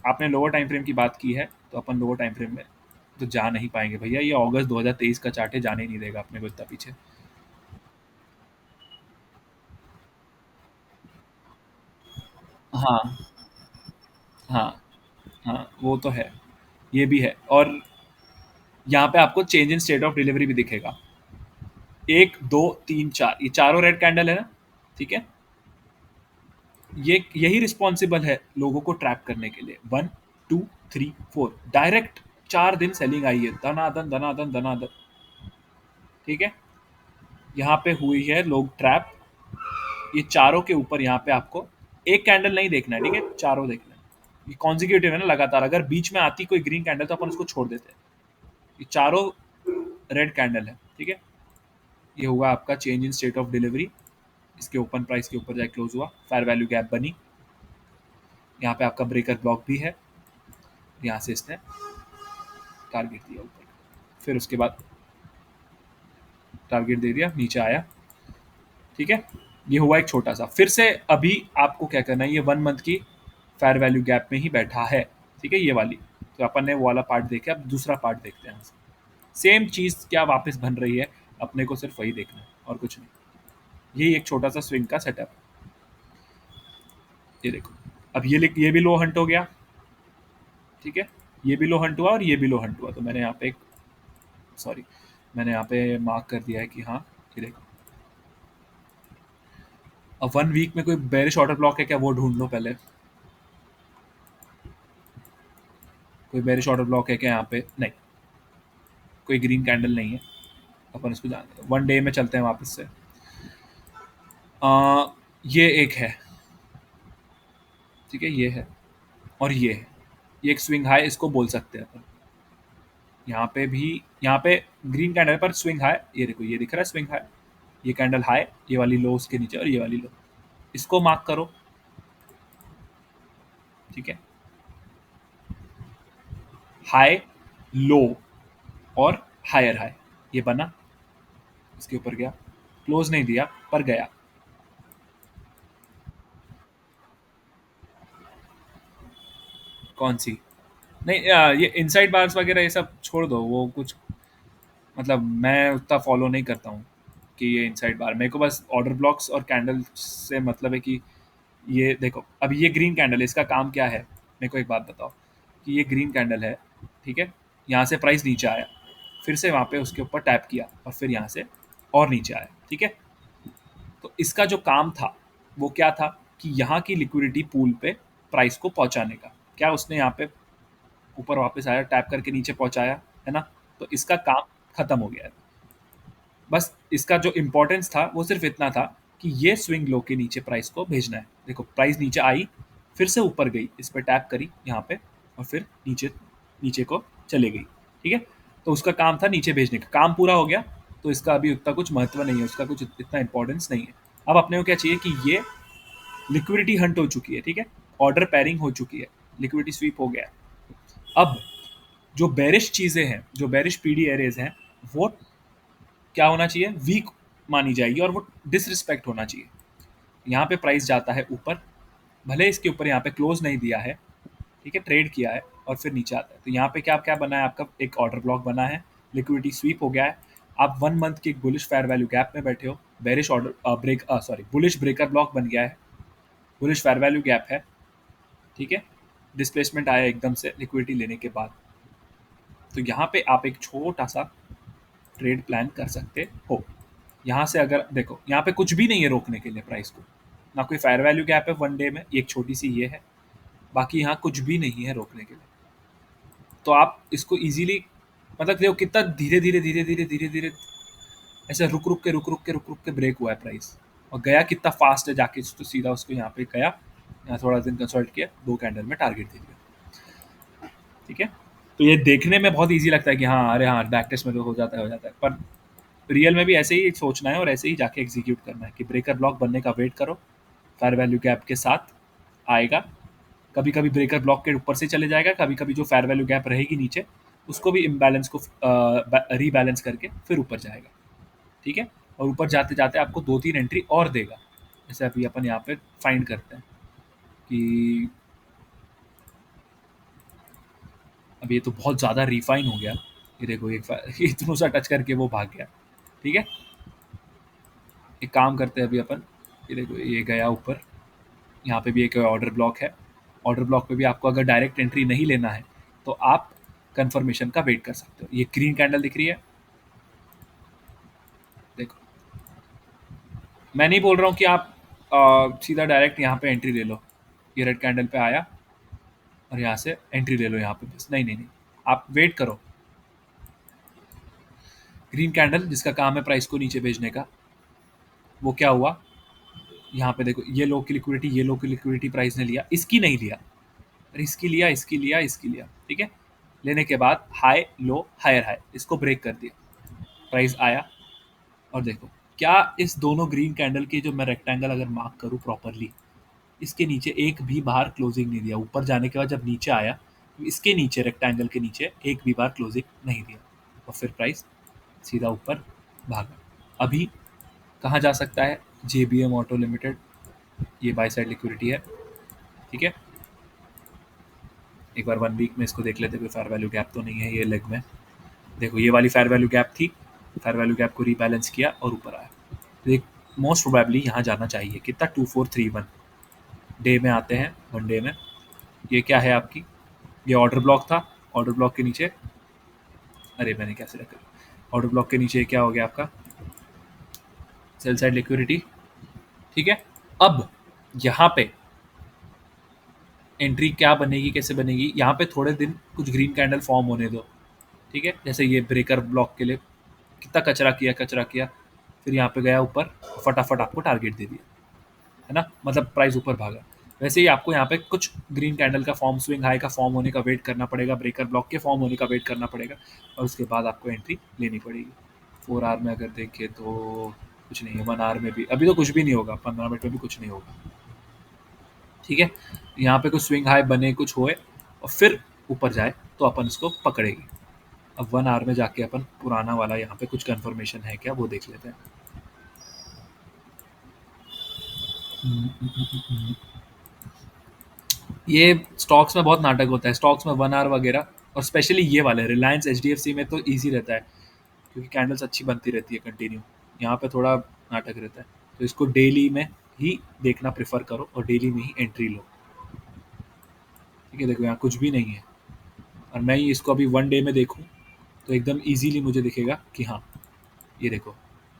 आपने लोअर टाइम फ्रेम की बात की है, तो अपन लोअर टाइम फ्रेम में तो जा नहीं पाएंगे भैया, ये अगस्त 2023 का चार्ट है, जाने ही नहीं देगा अपने को इतना पीछे। हाँ हाँ हाँ, वो तो है, ये भी है, और यहाँ पे आपको change in state of delivery भी दिखेगा, 1 2 3 4, ये चारों रेड कैंडल है ना। ठीक है, ये यही रिस्पॉन्सिबल है लोगों को ट्रैप करने के लिए। 1 2 3 4 डायरेक्ट 4 दिन सेलिंग आई है, धनाधन धनाधन धनाधन। ठीक है, यहाँ पे हुई है लोग ट्रैप। ये चारों के ऊपर यहाँ पे आपको एक कैंडल नहीं देखना है, ठीक है, चारों देखना है। ये कॉन्जिक्यूटिव है ना, लगातार। अगर बीच में आती कोई ग्रीन कैंडल तो अपन उसको छोड़ देते हैं। ये चारों रेड कैंडल है, ठीक है। ये हुआ आपका change in state of delivery. इसके ओपन प्राइस के ऊपर जाए क्लोज हुआ, फेयर वैल्यू गैप बनी। यहाँ पे आपका ब्रेकर ब्लॉक भी है, यहाँ से इसने टारगेट दिया ऊपर, फिर उसके बाद टारगेट दे दिया, नीचे आया। ठीक है, ये हुआ एक छोटा सा। फिर से अभी आपको क्या करना है, ये 1 मंथ की फेयर वैल्यू गैप में ही बैठा है, ठीक है, ये वाली। तो अपन ने वो वाला पार्ट देखे, अब दूसरा पार्ट देखते हैं। सेम चीज़ क्या वापस बन रही है, अपने को सिर्फ वही देखना है और कुछ नहीं। यही एक छोटा सा स्विंग का सेटअप। ये देखो, अब ये भी लो हंट हो गया, ठीक है, ये भी लो हंट हुआ और ये भी लो हंट हुआ। तो मैंने यहाँ पे सॉरी, मैंने यहाँ पे मार्क कर दिया है कि हाँ, ये देखो। अब 1 वीक में कोई बेरिश ऑर्डर ब्लॉक है क्या, वो ढूंढ लो पहले। कोई बेरिश ऑर्डर ब्लॉक है क्या यहाँ पे? नहीं, कोई ग्रीन कैंडल नहीं है। अपन इसको जानते हैं। 1 डे में चलते हैं वापस से। ये एक है, ठीक है, ये है और ये है। ये एक स्विंग हाई इसको बोल सकते हैं अपन। यहाँ पे भी, यहाँ पे ग्रीन कैंडल पर स्विंग हाई, ये देखो, ये दिख रहा है स्विंग हाई। ये कैंडल हाई, ये वाली लो उसके नीचे और ये वाली लो, इसको मार्क करो, ठीक है। हाई, लो और हायर हाई, ये बना, इसके ऊपर गया, क्लोज नहीं दिया पर गया। कौन सी? नहीं, ये इनसाइड बार्स वगैरह ये सब छोड़ दो, वो कुछ मतलब मैं उतना फॉलो नहीं करता हूँ कि ये इनसाइड बार। मेरे को बस ऑर्डर ब्लॉक्स और कैंडल से मतलब है कि ये देखो, अब ये ग्रीन कैंडल है, इसका काम क्या है, मेरे को एक बात बताओ। कि ये ग्रीन कैंडल है, ठीक है, यहाँ से प्राइस नीचे आया, फिर से वहाँ पे उसके ऊपर टैप किया और फिर यहाँ से और नीचे आया, ठीक है। तो इसका जो काम था वो क्या था कि यहाँ की लिक्विडिटी पूल पे प्राइस को पहुँचाने का। क्या उसने यहाँ पे ऊपर वापस आया, टैप करके नीचे पहुँचाया, है ना। तो इसका काम खत्म हो गया है। बस इसका जो इम्पोर्टेंस था वो सिर्फ इतना था कि ये स्विंग लो के नीचे प्राइस को भेजना है। देखो, प्राइस नीचे आई, फिर से ऊपर गई, इस पर टैप करी यहाँ पे और फिर नीचे नीचे को चले गई, ठीक है। तो उसका काम था नीचे भेजने का, काम पूरा हो गया। तो इसका अभी उतना कुछ महत्व नहीं है, उसका कुछ इतना इंपॉर्टेंस नहीं है। अब अपने को क्या चाहिए कि ये लिक्विडिटी हंट हो चुकी है, ठीक है, ऑर्डर पेयरिंग हो चुकी है, लिक्विडिटी स्वीप हो गया है। अब जो बेरिश चीज़ें हैं, जो बेरिश पीडी एरेज हैं, वो क्या होना चाहिए, वीक मानी जाएगी और वो डिसरिस्पेक्ट होना चाहिए। यहाँ पे प्राइस जाता है ऊपर, भले इसके ऊपर यहाँ पे क्लोज नहीं दिया है, ठीक है, ट्रेड किया है और फिर नीचे आता है। तो यहाँ पे क्या क्या बना है आपका, एक ऑर्डर ब्लॉक बना है, लिक्विडिटी स्वीप हो गया है। आप 1 मंथ के बुलिश फेयर वैल्यू गैप में बैठे हो, bearish order bullish breaker block बन गया है, बुलिश फेयर वैल्यू गैप है, ठीक है। डिस्प्लेसमेंट आया एकदम से लिक्विडिटी लेने के बाद। तो यहाँ पे आप एक छोटा सा ट्रेड प्लान कर सकते हो। यहाँ से अगर देखो, यहाँ पे कुछ भी नहीं है रोकने के लिए प्राइस को, ना कोई फेयर वैल्यू गैप है 1 डे में, एक छोटी सी ये है, बाकी यहाँ कुछ भी नहीं है रोकने के लिए। तो आप इसको इजीली, मतलब देखो कितना धीरे धीरे धीरे धीरे धीरे धीरे ऐसे रुक रुक के ब्रेक हुआ है प्राइस, और गया कितना फास्ट है, जाके तो सीधा उसको यहाँ पे गया, यहाँ थोड़ा दिन कंसल्ट किया, 2 कैंडल में टारगेट दे दिया, ठीक है। तो ये देखने में बहुत ईजी लगता है कि हाँ, अरे हाँ, बैक टेस्ट में तो हो जाता है, पर रियल में भी ऐसे ही सोचना है और ऐसे ही जाके एग्जीक्यूट करना है कि ब्रेकर ब्लॉक बनने का वेट करो, फेयर वैल्यू गैप के साथ आएगा। कभी कभी ब्रेकर ब्लॉक के ऊपर से चले जाएगा, कभी कभी जो फेयर वैल्यू गैप रहेगी नीचे, उसको भी इम्बैलेंस को रीबैलेंस करके फिर ऊपर जाएगा, ठीक है। और ऊपर जाते जाते आपको 2-3 एंट्री और देगा। जैसे अभी अपन यहाँ पे फाइंड करते हैं कि अब ये तो बहुत ज़्यादा रिफाइन हो गया। ये देखो, ये इतना सा टच करके वो भाग गया, ठीक है। एक काम करते हैं अभी अपन, ये देखो, ये गया ऊपर, यहाँ पे भी एक ऑर्डर ब्लॉक है। ऑर्डर ब्लॉक पे भी आपको अगर डायरेक्ट एंट्री नहीं लेना है तो आप कंफर्मेशन का वेट कर सकते हो। ये ग्रीन कैंडल दिख रही है, देखो, मैं नहीं बोल रहा हूँ कि आप सीधा डायरेक्ट यहाँ पे एंट्री ले लो। ये रेड कैंडल पे आया और यहाँ से एंट्री ले लो यहाँ पे बस। नहीं नहीं नहीं, आप वेट करो। ग्रीन कैंडल जिसका काम है प्राइस को नीचे भेजने का, वो क्या हुआ, यहाँ पे देखो ये लो की लिक्विडिटी, ये लो की लिक्विडिटी प्राइस ने लिया, इसकी नहीं लिया, और इसकी लिया, इसकी लिया, इसकी लिया, ठीक है। लेने के बाद हाई लो हायर हाई, इसको ब्रेक कर दिया, प्राइस आया। और देखो क्या इस दोनों ग्रीन कैंडल के जो मैं रेक्टेंगल अगर मार्क करूँ प्रॉपरली, इसके नीचे एक भी बार क्लोजिंग नहीं दिया। ऊपर जाने के बाद जब नीचे आया तो इसके नीचे रेक्टेंगल के नीचे एक भी बार क्लोजिंग नहीं दिया, और फिर प्राइस सीधा ऊपर भागा। अभी कहाँ जा सकता है, JBM ऑटो लिमिटेड, ये बाय साइड लिक्विडिटी है, ठीक है। एक बार 1 वीक में इसको देख लेते, कोई फेयर वैल्यू गैप तो नहीं है ये लेग में। देखो ये वाली फेयर वैल्यू गैप थी, फेयर वैल्यू गैप को रीबैलेंस किया और ऊपर आया। देख मोस्ट प्रोबेबली यहाँ जाना चाहिए कितना, 2431 डे में आते हैं, 1 डे में। ये क्या है आपकी, ये ऑर्डर ब्लॉक था, ऑर्डर ब्लॉक के नीचे, अरे मैंने कैसे रखा, ऑर्डर ब्लॉक के नीचे क्या हो गया आपका, सेल साइड लिक्विडिटी, ठीक है। अब यहाँ पे एंट्री क्या बनेगी, कैसे बनेगी, यहाँ पे थोड़े दिन कुछ ग्रीन कैंडल फॉर्म होने दो, ठीक है। जैसे ये ब्रेकर ब्लॉक के लिए कितना कचरा किया, कचरा किया, फिर यहाँ पे गया ऊपर, फटाफट आपको टारगेट दे दिया, है ना, मतलब प्राइस ऊपर भागा। वैसे ही आपको यहाँ पे कुछ ग्रीन कैंडल का फॉर्म, स्विंग हाई का फॉर्म होने का वेट करना पड़ेगा, ब्रेकर ब्लॉक के फॉर्म होने का वेट करना पड़ेगा, और उसके बाद आपको एंट्री लेनी पड़ेगी। 4 आवर में अगर देखें तो कुछ नहीं है, 1 आवर में भी अभी तो कुछ भी नहीं होगा, 15 मिनट में भी कुछ नहीं होगा, ठीक है। यहाँ पे कुछ स्विंग हाई बने, कुछ होए और फिर ऊपर जाए तो अपन इसको पकड़ेगी। अब 1 आवर में जाके अपन पुराना वाला यहाँ पे कुछ कंफर्मेशन है क्या वो देख लेते हैं। ये स्टॉक्स में बहुत नाटक होता है, स्टॉक्स में 1 आवर वगैरह, और स्पेशली ये वाले रिलायंस HDFC में तो ईजी रहता है क्योंकि कैंडल्स अच्छी बनती रहती है कंटिन्यू। यहाँ पे थोड़ा नाटक रहता है, तो इसको डेली में ही देखना प्रेफर करो और डेली में ही एंट्री लो, ठीक है। देखो यहाँ कुछ भी नहीं है, और मैं ही इसको अभी 1 डे में देखूँ तो एकदम ईजीली मुझे दिखेगा कि हाँ, ये देखो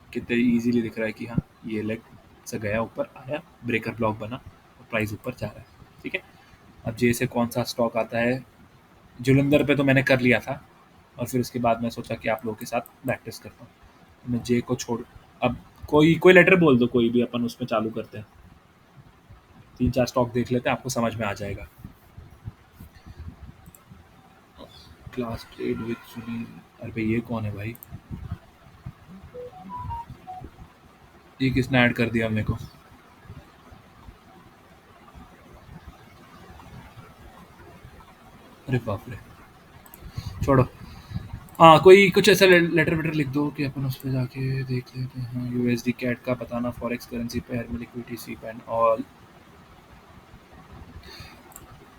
कितने ईजीली दिख रहा है कि हाँ ये लेग से गया, ऊपर आया, ब्रेकर ब्लॉक बना और प्राइस ऊपर जा रहा है, ठीक है। अब जैसे कौन सा स्टॉक आता है, जुलंधर पे तो मैंने कर लिया था, और फिर उसके बाद मैं सोचा कि आप लोगों के साथ बैक टेस्ट करता हूँ, तो मैं जे को छोड़, अब कोई कोई लेटर बोल दो, कोई भी, अपन उसमें चालू करते हैं, 3-4 स्टॉक देख लेते हैं, आपको समझ में आ जाएगा। क्लास ट्रेड विद सुनील, अरे भाई ये कौन है भाई, ये किसने ऐड कर दिया मेरे को, अरे बाप रे, छोड़ो। हाँ कोई कुछ ऐसा लेटर वेटर लिख दो कि अपन उस पर जाके देख लेते हैं। USD कैट का बताना, फॉरेक्स करेंसी पेयर में लिक्विडिटी स्वीप एंड ऑल,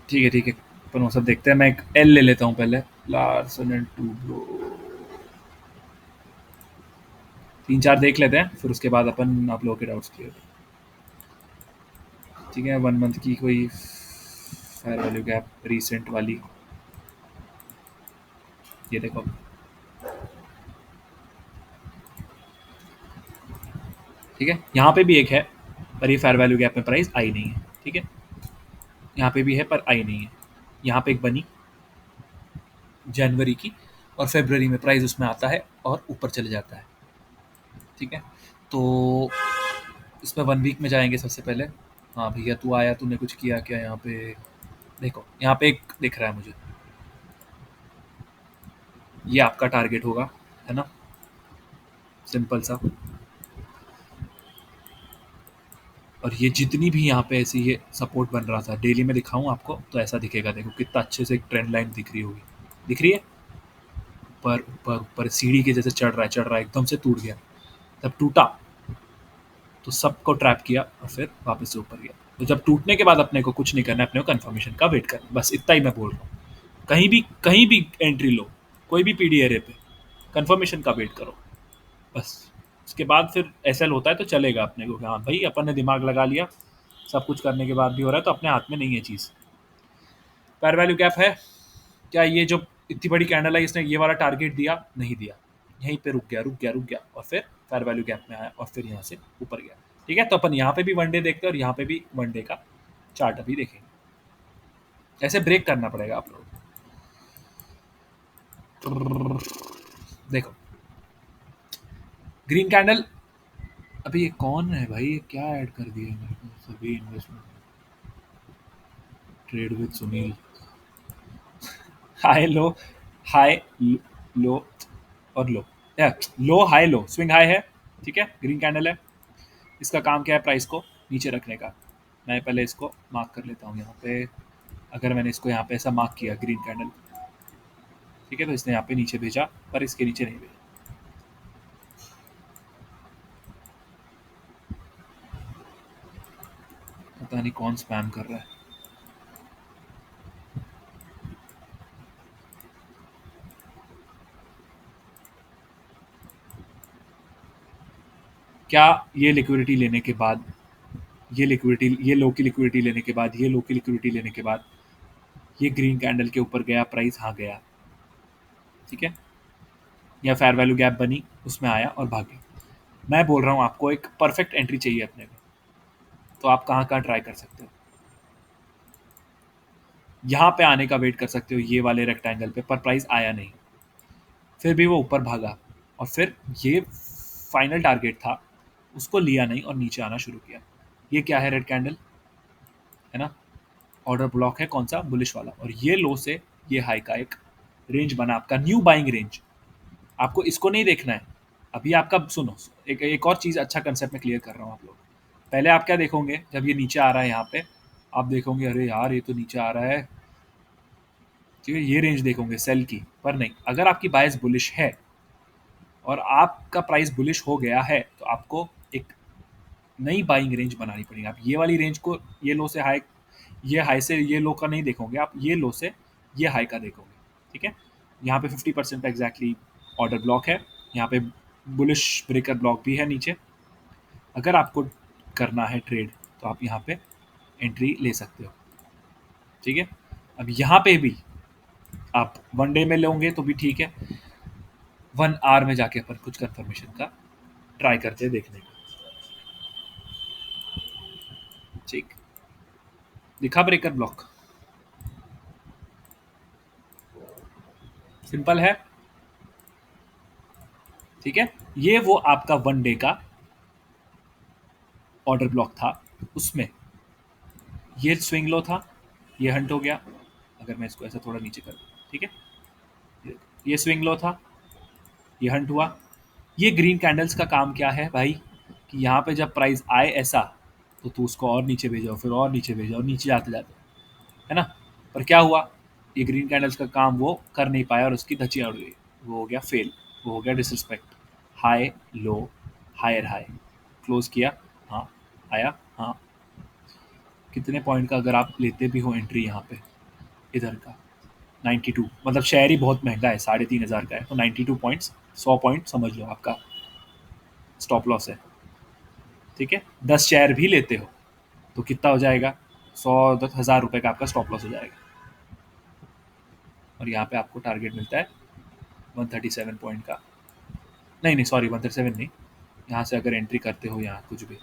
ठीक है ठीक है, अपन वो सब देखते हैं। मैं एक एल ले लेता हूँ पहले, लार्सन एंड टूब्रो, 3-4 देख लेते हैं, फिर उसके बाद अपन आप लोगों के डाउट्स क्लियर, ठीक है। 1 मंथ की कोई फेयर वैल्यू गैप रिसेंट वाली, ये देखो, ठीक है। यहाँ पे भी एक है, पर ये फेयर वैल्यू गैप में प्राइस आई नहीं है, ठीक है। यहाँ पे भी है पर आई नहीं है। यहाँ पे एक बनी जनवरी की, और फरवरी में प्राइस उसमें आता है और ऊपर चले जाता है, ठीक है। तो इसमें 1 वीक में जाएंगे सबसे पहले। हाँ भैया तू आया, तूने कुछ किया क्या यहाँ पे, देखो यहाँ पे एक दिख रहा है मुझे, ये आपका टारगेट होगा, है ना, सिंपल सा। और ये जितनी भी यहाँ पे ऐसी ये सपोर्ट बन रहा था, डेली में दिखाऊं आपको तो ऐसा दिखेगा, देखो कितना अच्छे से एक ट्रेंड लाइन दिख रही होगी, दिख रही है, ऊपर ऊपर ऊपर सीढ़ी के जैसे चढ़ रहा है, चढ़ रहा है, एकदम से टूट गया, तब टूटा तो सबको ट्रैप किया और फिर वापस से ऊपर गया। तो जब टूटने के बाद अपने को कुछ नहीं करना है, अपने को कंफर्मेशन का वेट करना, बस इतना ही मैं बोल रहा हूँ। कहीं भी एंट्री लो, कोई भी पीडी एरे पे कंफर्मेशन का वेट करो, बस। उसके बाद फिर एसएल होता है तो चलेगा अपने को कि हाँ भाई अपन ने दिमाग लगा लिया, सब कुछ करने के बाद भी हो रहा है, तो अपने हाथ में नहीं है चीज़। फेयर वैल्यू गैप है क्या, ये जो इतनी बड़ी कैंडल है इसने ये वाला टारगेट दिया नहीं दिया, यहीं पे रुक गया रुक गया रुक गया, और फिर फेयर वैल्यू गैप में आया और फिर यहाँ से ऊपर गया। ठीक है, तो अपन यहाँ पे भी वन डे देखते हैं और यहाँ पे भी वन डे का चार्ट अभी देखेंगे। ऐसे ब्रेक करना पड़ेगा आप लोग। देखो ग्रीन कैंडल, अभी ये कौन है भाई, ये क्या ऐड कर दिया है मेरे को, सभी investment trade with Sunil, high low, high low और लो, या लो हाई लो, स्विंग हाई है, ठीक है, ग्रीन कैंडल है। इसका काम क्या है, प्राइस को नीचे रखने का। मैं पहले इसको मार्क कर लेता हूँ यहाँ पे। अगर मैंने इसको यहाँ पे ऐसा मार्क किया ग्रीन कैंडल, ठीक है, तो इसने यहाँ पे नीचे भेजा, पर इसके नीचे नहीं भेजा। पता नहीं कौन स्पैम कर रहा है। क्या ये लिक्विडिटी लेने के बाद, ये लिक्विडिटी, ये लो की लिक्विडिटी लेने के बाद, ये लो की लिक्विडिटी लेने के बाद ये ग्रीन कैंडल के ऊपर गया प्राइस, हाँ गया, ठीक है, या फेयर वैल्यू गैप बनी, उसमें आया और भाग गया। मैं बोल रहा हूँ आपको एक परफेक्ट एंट्री चाहिए अपने को, तो आप कहाँ कहाँ ट्राई कर सकते हो। यहाँ पे आने का वेट कर सकते हो, ये वाले रेक्टेंगल पे, पर प्राइस आया नहीं, फिर भी वो ऊपर भागा, और फिर ये फाइनल टारगेट था, उसको लिया नहीं और नीचे आना शुरू किया। ये क्या है, रेड कैंडल है ना, ऑर्डर ब्लॉक है, कौन सा, बुलिश वाला, और ये लो से ये हाई का एक रेंज बना, आपका न्यू बाइंग रेंज। आपको इसको नहीं देखना है अभी, आपका सुनो, एक और चीज़ अच्छा कंसेप्ट में क्लियर कर रहा हूँ आप लोग। पहले आप क्या देखोगे, जब ये नीचे आ रहा है यहाँ पे, आप देखोगे अरे यार ये तो नीचे आ रहा है, ठीक है, ये रेंज देखोगे सेल की, पर नहीं, अगर आपकी बायस बुलिश है और आपका प्राइस बुलिश हो गया है, तो आपको एक नई बाइंग रेंज बनानी पड़ेगी। आप ये वाली रेंज को, ये लो से हाई, ये हाई से ये लो का नहीं देखोगे आप, ये लो से ये हाई का देखोगे, ठीक है। यहाँ पे 50% का एग्जैक्टली ऑर्डर ब्लॉक है, यहाँ पे बुलिश ब्रेकर ब्लॉक भी है नीचे। अगर आपको करना है ट्रेड, तो आप यहाँ पे एंट्री ले सकते हो, ठीक है। अब यहाँ पे भी आप वन डे में लोगे तो भी ठीक है, 1 आवर में जाके अपन कुछ कंफर्मेशन का ट्राई करते हैं देखने का, ठीक। दिखा ब्रेकर ब्लॉक, सिंपल है, ठीक है। ये वो आपका वन डे का ऑर्डर ब्लॉक था, उसमें ये स्विंग लो था, ये हंट हो गया। अगर मैं इसको ऐसा थोड़ा नीचे कर दूं, ठीक है, ये स्विंग लो था, ये हंट हुआ। ये ग्रीन कैंडल्स का काम क्या है भाई, कि यहाँ पे जब प्राइस आए ऐसा, तो तू उसको और नीचे भेजो, फिर और नीचे भेजो, और नीचे जाते जाते, है ना। पर क्या हुआ, ये ग्रीन कैंडल्स का काम वो कर नहीं पाया और उसकी धज्जियाँ उड़ गई, वो हो गया फेल, वो हो गया disrespect. High low, higher high, close किया, हाँ आया, हाँ। कितने पॉइंट का अगर आप लेते भी हो एंट्री यहाँ पे, इधर का 92, मतलब शेयर ही बहुत महंगा है, 3,500 का है, तो 92 पॉइंट्स, 100 पॉइंट समझ लो आपका स्टॉप लॉस है, ठीक है। 10 शेयर भी लेते हो तो कितना हो जाएगा, 100 10,000 रुपये का आपका स्टॉप लॉस हो जाएगा। और यहाँ पे आपको टारगेट मिलता है 137 पॉइंट का, नहीं नहीं सॉरी 137 नहीं, यहाँ से अगर एंट्री करते हो यहाँ कुछ भी,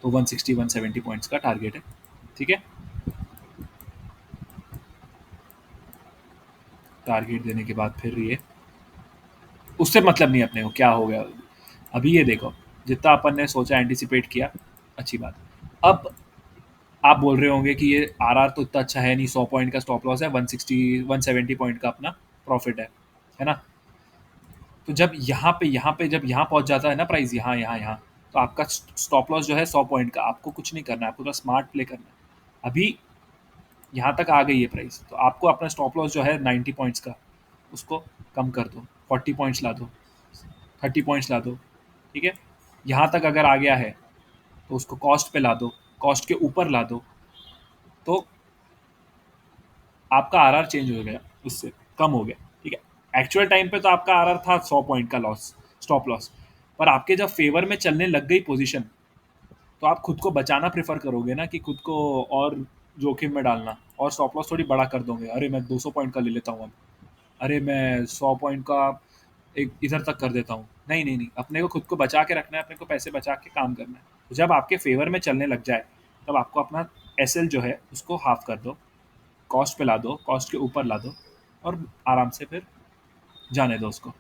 तो 160 170 पॉइंट्स का टारगेट है, ठीक है। टारगेट देने के बाद फिर ये, उससे मतलब नहीं अपने को क्या हो गया। अभी ये देखो, जितना अपन ने सोचा एंटिसिपेट किया, अच्छी बात। अब आप बोल रहे होंगे कि ये आरआर तो इतना अच्छा है नहीं, 100 पॉइंट का स्टॉप लॉस है, 160 170 पॉइंट का अपना प्रॉफिट है ना। तो जब यहाँ पे जब यहाँ पहुँच जाता है ना प्राइस, यहाँ यहाँ यहाँ, तो आपका स्टॉप लॉस जो है 100 पॉइंट का, आपको कुछ नहीं करना है, आपको तो स्मार्ट प्ले करना है। अभी यहाँ तक आ गई है प्राइस, तो आपको अपना स्टॉप लॉस जो है 90 पॉइंट्स का, उसको कम कर दो, 40 पॉइंट्स ला दो, 30 पॉइंट्स ला दो, ठीक है। यहाँ तक अगर आ गया है, तो उसको कॉस्ट पे ला दो, कॉस्ट के ऊपर ला दो, तो आपका आरआर चेंज हो गया, उससे कम हो गया, ठीक है। एक्चुअल टाइम पे तो आपका आरआर था 100 पॉइंट का लॉस, स्टॉप लॉस, पर आपके जब फेवर में चलने लग गई पोजीशन, तो आप खुद को बचाना प्रेफर करोगे ना, कि खुद को और जोखिम में डालना, और स्टॉप लॉस थोड़ी बड़ा कर दोगे, अरे मैं 200 पॉइंट का ले लेता हूँ अब, अरे मैं 100 पॉइंट का एक इधर तक कर देता हूँ। नहीं नहीं नहीं, अपने को खुद को बचा के रखना है, अपने को पैसे बचा के काम करना है, जब आपके फेवर में चलने लग जाए तब आपको अपना एसएल जो है उसको हाफ कर दो, कॉस्ट पे ला दो, कॉस्ट के ऊपर ला दो और आराम से फिर जाने दो उसको।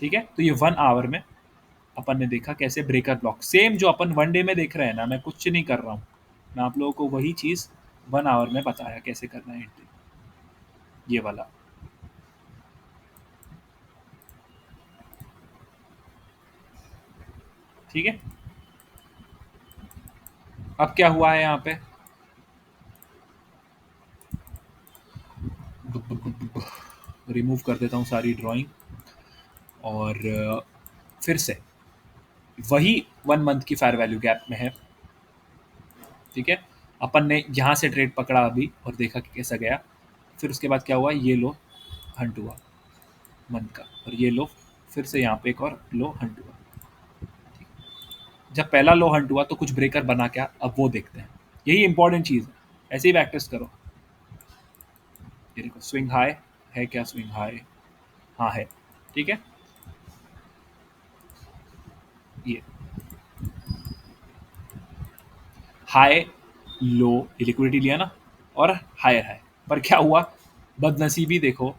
ठीक है, तो ये 1 आवर में अपन ने देखा कैसे ब्रेकर ब्लॉक, सेम जो अपन 1 डे में देख रहे हैं ना, मैं कुछ नहीं कर रहा हूँ, मैं आप लोगों को वही चीज़ 1 आवर में बताया कैसे करना है एंट्री, ये वाला। ठीक है, अब क्या हुआ है यहाँ पे, रिमूव कर देता हूँ सारी ड्राइंग और फिर से वही 1 मंथ की फेयर वैल्यू गैप में है। ठीक है, अपन ने यहाँ से ट्रेड पकड़ा अभी और देखा कि कैसा गया, फिर उसके बाद क्या हुआ, ये लो हंट हुआ मंथ का, और ये लो फिर से यहाँ पे एक और लो हंट हुआ। जब पहला लो हंट हुआ तो कुछ ब्रेकर बना क्या, अब वो देखते हैं, यही इंपॉर्टेंट चीज़ है, ऐसे ही प्रैक्टिस करो। ये देखो स्विंग हाई है क्या, स्विंग हाई, हाँ है। ठीक है, ये हाई लो, ये लिक्विडिटी लिया ना, और हायर हाई, पर क्या हुआ, बदनसीबी देखो।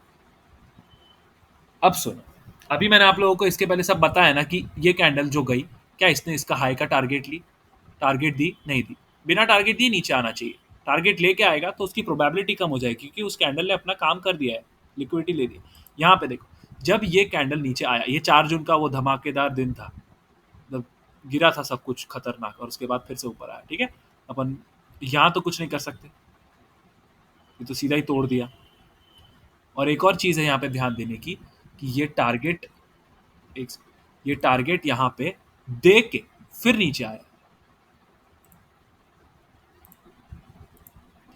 अब सुनो, अभी मैंने आप लोगों को इसके पहले सब बताया ना कि ये कैंडल जो गई, क्या इसने इसका हाई का टारगेट ली, टारगेट दी नहीं दी, बिना टारगेट दिए नीचे आना चाहिए, टारगेट लेके आएगा तो उसकी प्रोबेबिलिटी कम हो जाएगी क्योंकि उस कैंडल ने अपना काम कर दिया है, लिक्विडिटी ले दी। यहाँ पे देखो, जब ये कैंडल नीचे आया, ये 4 जून का वो धमाकेदार दिन था, मतलब गिरा था सब कुछ खतरनाक, और उसके बाद फिर से ऊपर आया। ठीक है, अपन यहाँ तो कुछ नहीं कर सकते, ये तो सीधा ही तोड़ दिया। और एक और चीज़ है यहाँ पे ध्यान देने की कि ये टारगेट, एक ये टारगेट यहाँ पे दे के फिर नीचे आया।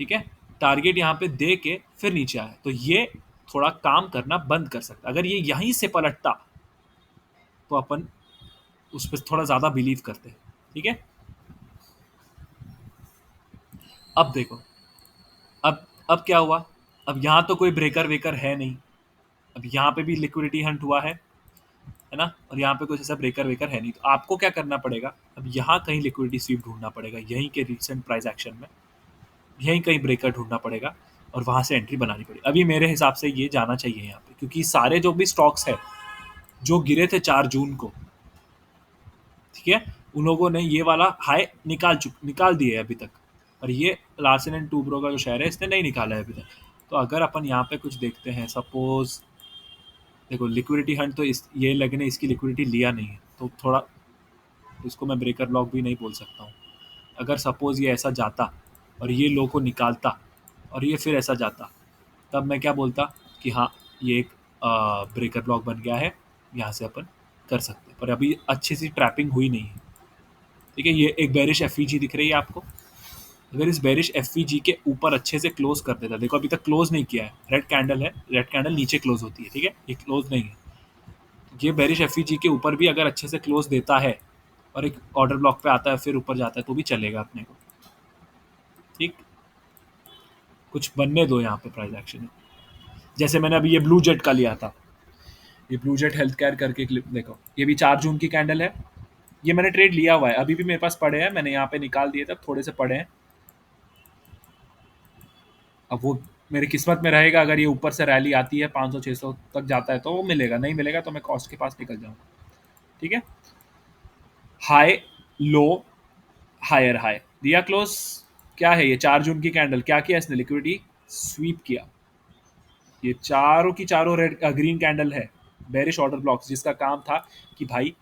ठीक है, टारगेट यहाँ पे दे के फिर नीचे आया, तो ये थोड़ा काम करना बंद कर सकता, अगर ये यहीं से पलटता तो अपन उस पर थोड़ा ज़्यादा बिलीव करते हैं। ठीक है, अब देखो, अब क्या हुआ, अब यहाँ तो कोई ब्रेकर वेकर है नहीं, अब यहाँ पे भी लिक्विडिटी हंट हुआ है ना, और यहाँ पे कुछ ऐसा ब्रेकर वेकर है नहीं, तो आपको क्या करना पड़ेगा, अब यहाँ कहीं लिक्विडिटी स्वीप ढूंढना पड़ेगा, यहीं के रिसेंट प्राइस एक्शन में यहीं कहीं ब्रेकर ढूंढना पड़ेगा और वहां से एंट्री बनानी पड़ेगी। अभी मेरे हिसाब से ये जाना चाहिए यहाँ पे, क्योंकि सारे जो भी स्टॉक्स है जो गिरे थे 4 जून को, ठीक है, उन लोगों ने ये वाला हाई निकाल दिए अभी तक, और ये लार्सन एंड टूब्रो का जो शेयर है इसने नहीं निकाला है अभी तक। तो अगर अपन यहाँ पे कुछ देखते हैं, सपोज देखो लिक्विडिटी हंट, तो इस ये लगने इसकी लिक्विडिटी लिया नहीं है, तो थोड़ा इसको मैं ब्रेकर ब्लॉक भी नहीं बोल सकता हूँ। अगर सपोज ये ऐसा जाता और ये लो को निकालता और ये फिर ऐसा जाता, तब मैं क्या बोलता कि हाँ ये एक ब्रेकर ब्लॉक बन गया है, यहाँ से अपन कर सकते हैं, पर अभी अच्छी सी ट्रैपिंग हुई नहीं है। ठीक है, ये एक बेरिश एफ दिख रही है आपको, अगर इस बेरिश एफ के ऊपर अच्छे से क्लोज कर देता, देखो अभी तक क्लोज नहीं किया है, रेड कैंडल है, रेड कैंडल नीचे क्लोज होती है, ठीक है, ये क्लोज नहीं है, ये बेरिश एफ के ऊपर भी अगर अच्छे से क्लोज देता है और एक ऑर्डर ब्लॉक पे आता है फिर ऊपर जाता है तो भी चलेगा अपने को। ठीक, कुछ बनने दो यहाँ पे प्राइस एक्शन में, जैसे मैंने अभी ये ब्लू जेट का लिया था, ये ब्लू जेट हेल्थ केयर करके क्लिप देखो, ये भी 4 जून की कैंडल है, ये मैंने ट्रेड लिया हुआ है, अभी भी मेरे पास पड़े हैं, मैंने यहाँ पे निकाल दिए थे, थोड़े से पड़े हैं। अब वो मेरी किस्मत में रहेगा, अगर ये ऊपर से रैली आती है 500-600 तक जाता है तो वो मिलेगा, नहीं मिलेगा तो मैं कॉस्ट के पास निकल जाऊंगा। ठीक है, हाई लो हायर हाई दिया क्लोज, क्या है ये 4 जून की कैंडल, क्या किया इसने, लिक्विडिटी स्वीप किया, ये चारों की चारों रेड ग्रीन कैंडल है, बेरिश ऑर्डर ब्लॉक्स, जिसका काम था कि भाई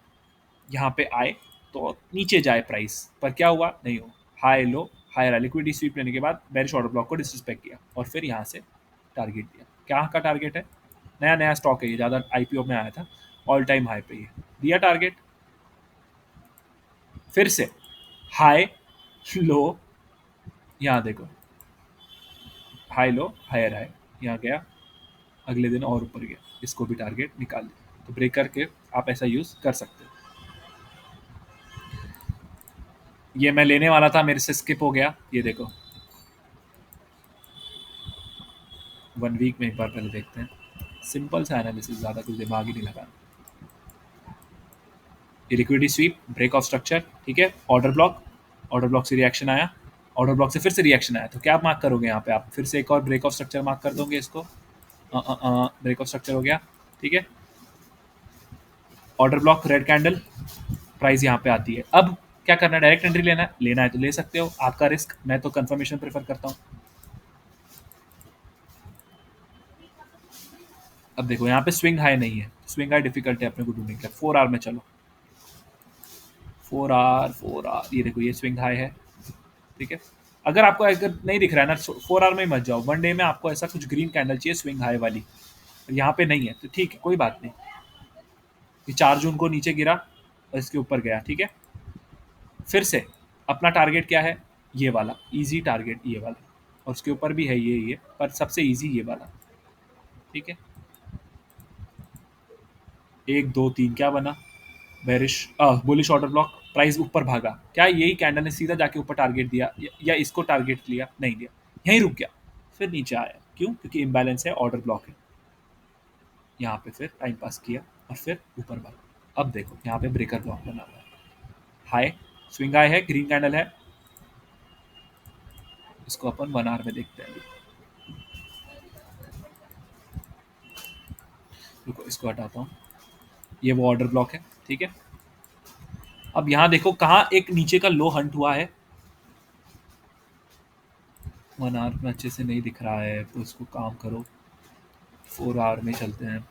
यहाँ पे आए तो नीचे जाए प्राइस, पर क्या हुआ, नहीं हुआ, high low higher high, liquidity sweep लेने के बाद बेरिश ऑर्डर ब्लॉक को डिसरिस्पेक्ट किया और फिर यहाँ से टारगेट दिया। क्या का टारगेट है, नया नया स्टॉक है ये, ज़्यादा आईपीओ में आया था, ऑल टाइम हाई पे ये दिया टारगेट, फिर से हाई लो, यहाँ देखो हाई लो हायर हाई, यहाँ गया, अगले दिन और ऊपर गया, इसको भी टारगेट निकाल दिया, तो ब्रेक करके आप ऐसा यूज़ कर सकते हो। ये मैं लेने वाला था, मेरे से स्किप हो गया, ये देखो 1 वीक में एक बार पहले देखते हैं, सिंपल सा एनालिसिस, ज़्यादा कुछ दिमाग ही नहीं लगाना। ये liquidity sweep, break of structure, ठीक है। ऑर्डर ब्लॉक से रिएक्शन आया, ऑर्डर ब्लॉक से फिर से रिएक्शन आया, तो क्या आप मार्क करोगे यहाँ पे? आप फिर से एक और ब्रेक ऑफ स्ट्रक्चर मार्क कर दोगे इसको। ब्रेक ऑफ स्ट्रक्चर हो गया, ठीक है। Order block, red candle, price यहाँ पे आती है। अब क्या करना है? डायरेक्ट एंट्री लेना है तो ले सकते हो, आपका रिस्क। मैं तो कंफर्मेशन प्रेफर करता हूँ। अब देखो यहाँ पे स्विंग हाई नहीं है, स्विंग हाई डिफिकल्ट है अपने को ढूंढने के लिए। 4 आवर में चलो, 4 आवर, ये देखो ये स्विंग हाई है, ठीक है। अगर नहीं दिख रहा है ना, 4 आवर में ही मत जाओ। वन डे में आपको ऐसा कुछ ग्रीन कैंडल चाहिए स्विंग हाई वाली, यहाँ पे नहीं है तो ठीक है, कोई बात नहीं। ये 4 जून को नीचे गिरा और इसके ऊपर गया, ठीक है। फिर से अपना टारगेट क्या है? ये वाला इजी टारगेट, ये वाला, और उसके ऊपर भी है ये, पर सबसे इजी ये वाला, ठीक है। 1 2 3 क्या बना? Bearish, bullish order block, price ऊपर भागा। क्या यही कैंडल ने सीधा जाके ऊपर टारगेट दिया या इसको टारगेट लिया? नहीं लिया, यहीं रुक गया, फिर नीचे आया। क्यों? क्योंकि इम्बैलेंस है, ऑर्डर ब्लॉक है। यहाँ पे फिर टाइम पास किया और फिर ऊपर भागा। अब देखो यहाँ पे ब्रेकर ब्लॉक बना हुआ है, हाई स्विंग हाई है, ग्रीन कैंडल है। इसको अपन 1 आवर में देखते हैं। रुको इसको हटाता हूँ, ये वो ऑर्डर ब्लॉक है, ठीक है। अब यहाँ देखो कहाँ एक नीचे का लो हंट हुआ है। 1 आवर में अच्छे से नहीं दिख रहा है तो इसको काम करो, 4 आवर में चलते हैं।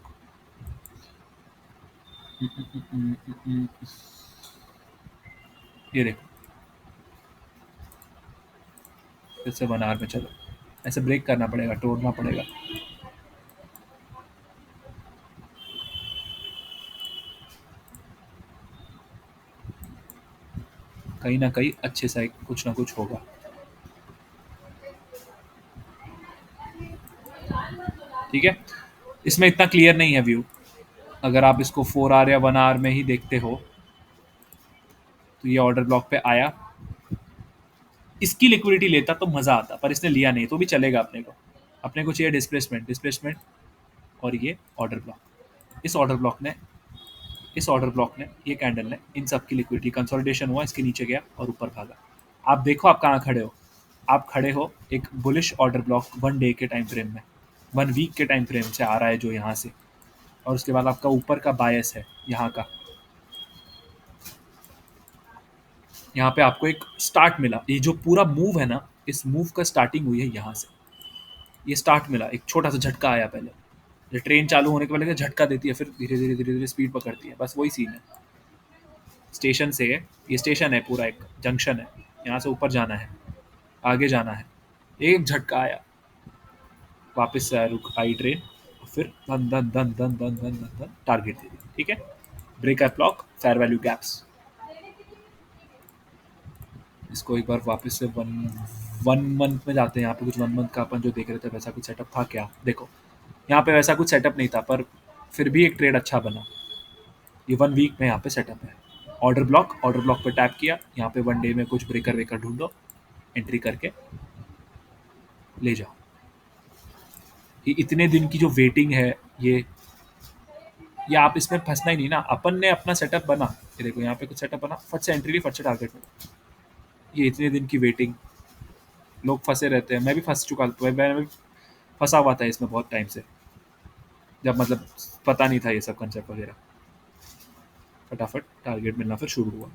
ये देखो फिर से 1 आवर में चलो, ऐसे ब्रेक करना पड़ेगा, तोड़ना पड़ेगा। कहीं ना कहीं अच्छे से कुछ ना कुछ होगा, ठीक है। इसमें इतना क्लियर नहीं है व्यू। अगर आप इसको 4 आवर या 1 आवर में ही देखते हो तो ये ऑर्डर ब्लॉक पे आया, इसकी लिक्विडिटी लेता तो मज़ा आता, पर इसने लिया नहीं तो भी चलेगा। अपने को चाहिए डिस्प्लेसमेंट, डिस्प्लेसमेंट, और ये ऑर्डर ब्लॉक। इस ऑर्डर ब्लॉक ने, ये कैंडल ने, इन सब की लिक्विडिटी कंसोलिडेशन हुआ, इसके नीचे गया और ऊपर भागा। आप देखो आप कहाँ खड़े हो। आप खड़े हो एक बुलिश ऑर्डर ब्लॉक 1 डे के टाइम फ्रेम में, 1 वीक के टाइम फ्रेम से आ रहा है जो यहाँ से, और उसके बाद आपका ऊपर का बायस है यहाँ का। यहाँ पे आपको एक स्टार्ट मिला, ये जो पूरा मूव है ना, इस मूव का स्टार्टिंग हुई है यहाँ से। ये स्टार्ट मिला, एक छोटा सा झटका आया पहले, ये ट्रेन चालू होने के पहले झटका देती है, फिर धीरे धीरे धीरे धीरे स्पीड पकड़ती है, बस वही सीन है। स्टेशन से, ये स्टेशन है, पूरा एक जंक्शन है, यहाँ से ऊपर जाना है, आगे जाना है। एक झटका आया, वापस से आया, रुक आई ट्रेन, फिर धन धन धन धन धन धन धन धन टारगेट दे दिया, ठीक है। Break up block, fair value gaps. इसको एक बार वापस से वन मंथ में जाते हैं। यहाँ पे कुछ 1 मंथ का अपन जो देख रहे थे वैसा कुछ सेटअप था क्या? देखो यहाँ पे वैसा कुछ सेटअप नहीं था, पर फिर भी एक ट्रेड अच्छा बना। ये 1 वीक में यहाँ पे सेटअप है। ऑर्डर ब्लॉक पे टैप किया, यहाँ पे 1 डे में कुछ ब्रेकर वेकर ढूंढो, एंट्री करके ले जाओ। ये इतने दिन की जो वेटिंग है, ये आप इसमें फंसना ही नहीं ना। अपन ने अपना सेटअप बना, ये देखो यहाँ पे कुछ सेटअप बना, फट से एंट्री ली, फट से टारगेट में। ये इतने दिन की वेटिंग, लोग फंसे रहते हैं, मैं भी फंस चुका था, मैं भी फंसा हुआ था इसमें बहुत टाइम से, जब मतलब पता नहीं था ये सब कंसेप्ट वगैरह। फटाफट टारगेट मिलना फिर शुरू हुआ,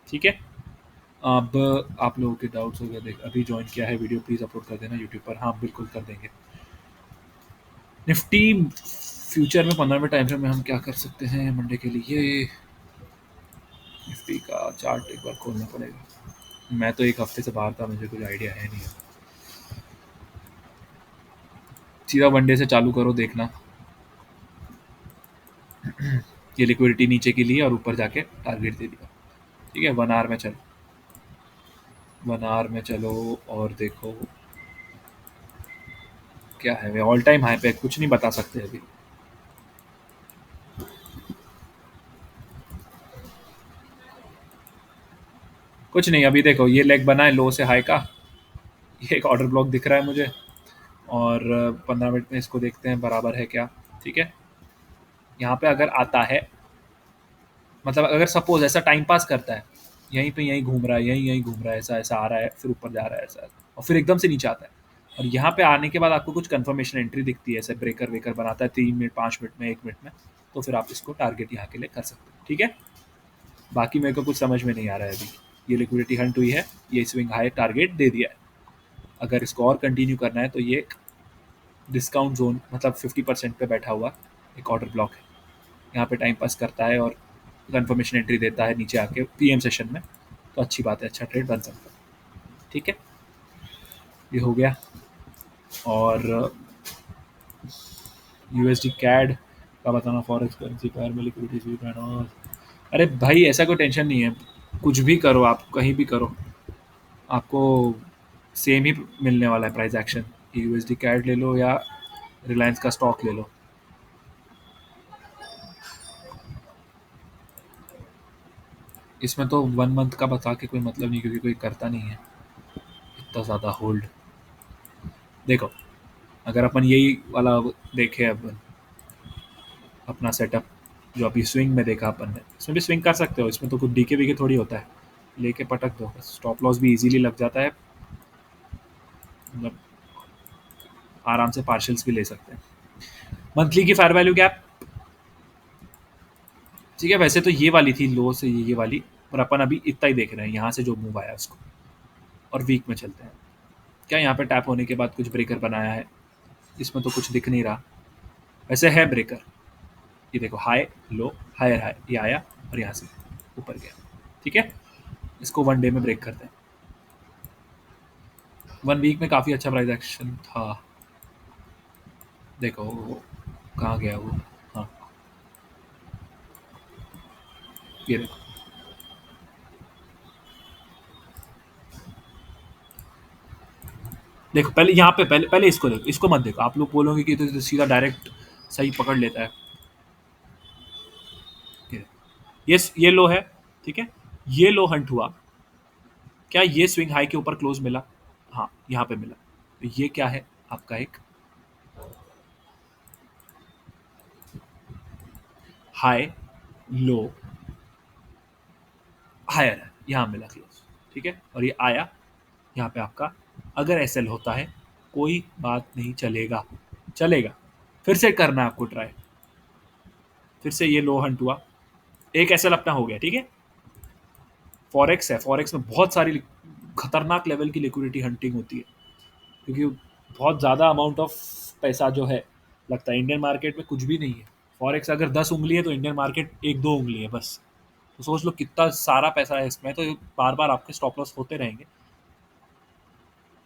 ठीक है। अब आप लोगों के डाउट्स वगैरह देख, अभी ज्वाइन किया है वीडियो प्लीज़ अपलोड कर देना यूट्यूब पर। हाँ बिल्कुल कर देंगे। निफ्टी फ्यूचर में 15 मिनट टाइम फ्रेम में हम क्या कर सकते हैं मंडे के लिए? निफ्टी का चार्ट एक बार खोलना पड़ेगा, मैं तो एक हफ्ते से बाहर था, मुझे कुछ आइडिया है नहीं है। सीधा वनडे से चालू करो देखना। ये लिक्विडिटी नीचे की ली और ऊपर जाके टारगेट दे दिया, ठीक है। 1 आवर में चलो, 1 आवर में चलो और देखो क्या है। ऑल टाइम हाई पे कुछ नहीं बता सकते अभी। कुछ नहीं, अभी देखो ये लेग बना है लो से हाई का, ये एक ऑर्डर ब्लॉक दिख रहा है मुझे, और 15 मिनट में इसको देखते हैं बराबर है क्या, ठीक है। यहाँ पे अगर आता है मतलब अगर सपोज ऐसा टाइम पास करता है, यहीं पे यहीं घूम रहा है, यहीं यहीं घूम रहा है, ऐसा ऐसा आ रहा है, फिर ऊपर जा रहा है ऐसा, और फिर एकदम से नीचे आता है, और यहाँ पे आने के बाद आपको कुछ कंफर्मेशन एंट्री दिखती है, ऐसे ब्रेकर वेकर बनाता है 3 मिनट, 5 मिनट में, 1 मिनट में, तो फिर आप इसको टारगेट यहाँ के लिए कर सकते हैं। ठीक है, बाकी मेरे को कुछ समझ में नहीं आ रहा है अभी। ये लिक्विडिटी हंट हुई है, ये स्विंग हाई टारगेट दे दिया है। अगर इसको और कंटिन्यू करना है तो ये डिस्काउंट जोन, मतलब 50% पे बैठा हुआ एक ऑर्डर ब्लॉक है, यहाँ पे टाइम पास करता है और कंफर्मेशन एंट्री देता है नीचे आके पीएम सेशन में, तो अच्छी बात है, अच्छा ट्रेड बन सकता है। ठीक है, ये हो गया। और यूएसडी कैड का बताना, फॉरेक्स करेंसी पैर में लिक्विडिटी, अरे भाई ऐसा कोई टेंशन नहीं है, कुछ भी करो आप, कहीं भी करो, आपको सेम ही मिलने वाला है प्राइस एक्शन। यूएसडी कैड ले लो या रिलायंस का स्टॉक ले लो, इसमें तो 1 मंथ का बता के कोई मतलब नहीं, क्योंकि कोई करता नहीं है इतना ज़्यादा होल्ड। देखो, अगर अपन यही वाला देखे, अपन अपना सेटअप जो अभी स्विंग में देखा अपन ने, इसमें भी स्विंग कर सकते हो, इसमें तो कुछ डीके वीके थोड़ी होता है, लेके पटक दो, स्टॉप लॉस भी इजीली लग जाता है, मतलब आराम से पार्शल्स भी ले सकते हैं। मंथली की फेयर वैल्यू गैप, ठीक है, वैसे तो ये वाली थी लो से ये वाली, पर अपन अभी इतना ही देख रहे हैं यहाँ से जो मूव आया उसको, और वीक में चलते हैं। क्या यहाँ पे टैप होने के बाद कुछ ब्रेकर बनाया है? इसमें तो कुछ दिख नहीं रहा, वैसे है ब्रेकर, ये देखो, हाई लो हायर हाई, ये आया और यहाँ से ऊपर गया। ठीक है, इसको 1 डे में ब्रेक करते हैं। 1 वीक में काफ़ी अच्छा प्राइस एक्शन था। देखो कहाँ गया वो, हाँ ये देखो, देखो पहले यहाँ पे, पहले पहले इसको देखो, इसको मत देखो, आप लोग बोलोगे कि तो सीधा डायरेक्ट सही पकड़ लेता है। ये लो है, ठीक है, ये लो हंट हुआ, क्या ये स्विंग हाई के ऊपर क्लोज मिला? हाँ यहाँ पे मिला, तो ये क्या है आपका एक हाई लो हायर है, यहाँ मिला क्लोज। ठीक है, और ये आया यहाँ पे आपका, अगर एसएल होता है कोई बात नहीं, चलेगा चलेगा, फिर से करना है आपको ट्राई, फिर से ये लो हंट हुआ, एक एसएल अपना हो गया। ठीक है, फॉरेक्स है, फॉरेक्स में बहुत सारी खतरनाक लेवल की लिक्विडिटी हंटिंग होती है, क्योंकि बहुत ज़्यादा अमाउंट ऑफ पैसा जो है लगता है, इंडियन मार्केट में कुछ भी नहीं है। फॉरेक्स अगर 10 उंगली है तो इंडियन मार्केट 1-2 उंगली है बस, तो सोच लो कितना सारा पैसा है इसमें, तो बार बार आपके स्टॉप लॉस होते रहेंगे,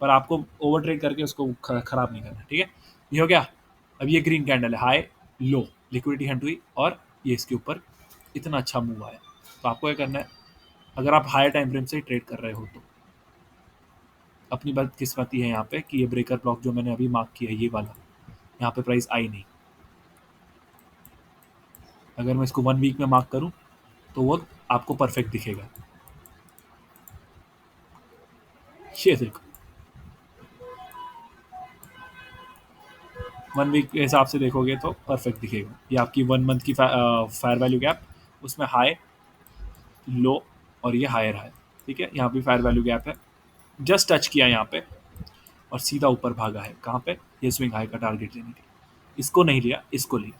पर आपको ओवर ट्रेड करके उसको खराब नहीं करना। ठीक है, ये हो गया। अब ये ग्रीन कैंडल है, हाई लो लिक्विडिटी हंट हुई, और ये इसके ऊपर इतना अच्छा मूव आया, तो आपको क्या करना है, अगर आप हाई टाइम फ्रेम से ट्रेड कर रहे हो तो अपनी बदकिस्मती है यहाँ पे कि ये ब्रेकर ब्लॉक जो मैंने अभी मार्क किया है ये वाला, यहाँ पे प्राइस आई नहीं। अगर मैं इसको 1 वीक में मार्क करूँ तो वो आपको परफेक्ट दिखेगा, ये देखो 1 वीक के हिसाब से देखोगे तो परफेक्ट दिखेगा। ये आपकी 1 मंथ की फायर वैल्यू गैप, उसमें हाई लो और ये हायर हाई। ठीक है, यहाँ भी फायर वैल्यू गैप है, जस्ट टच किया यहाँ पे और सीधा ऊपर भागा है, कहाँ पे, ये स्विंग हाई का टारगेट लेने के लिए, इसको नहीं लिया, इसको लिया,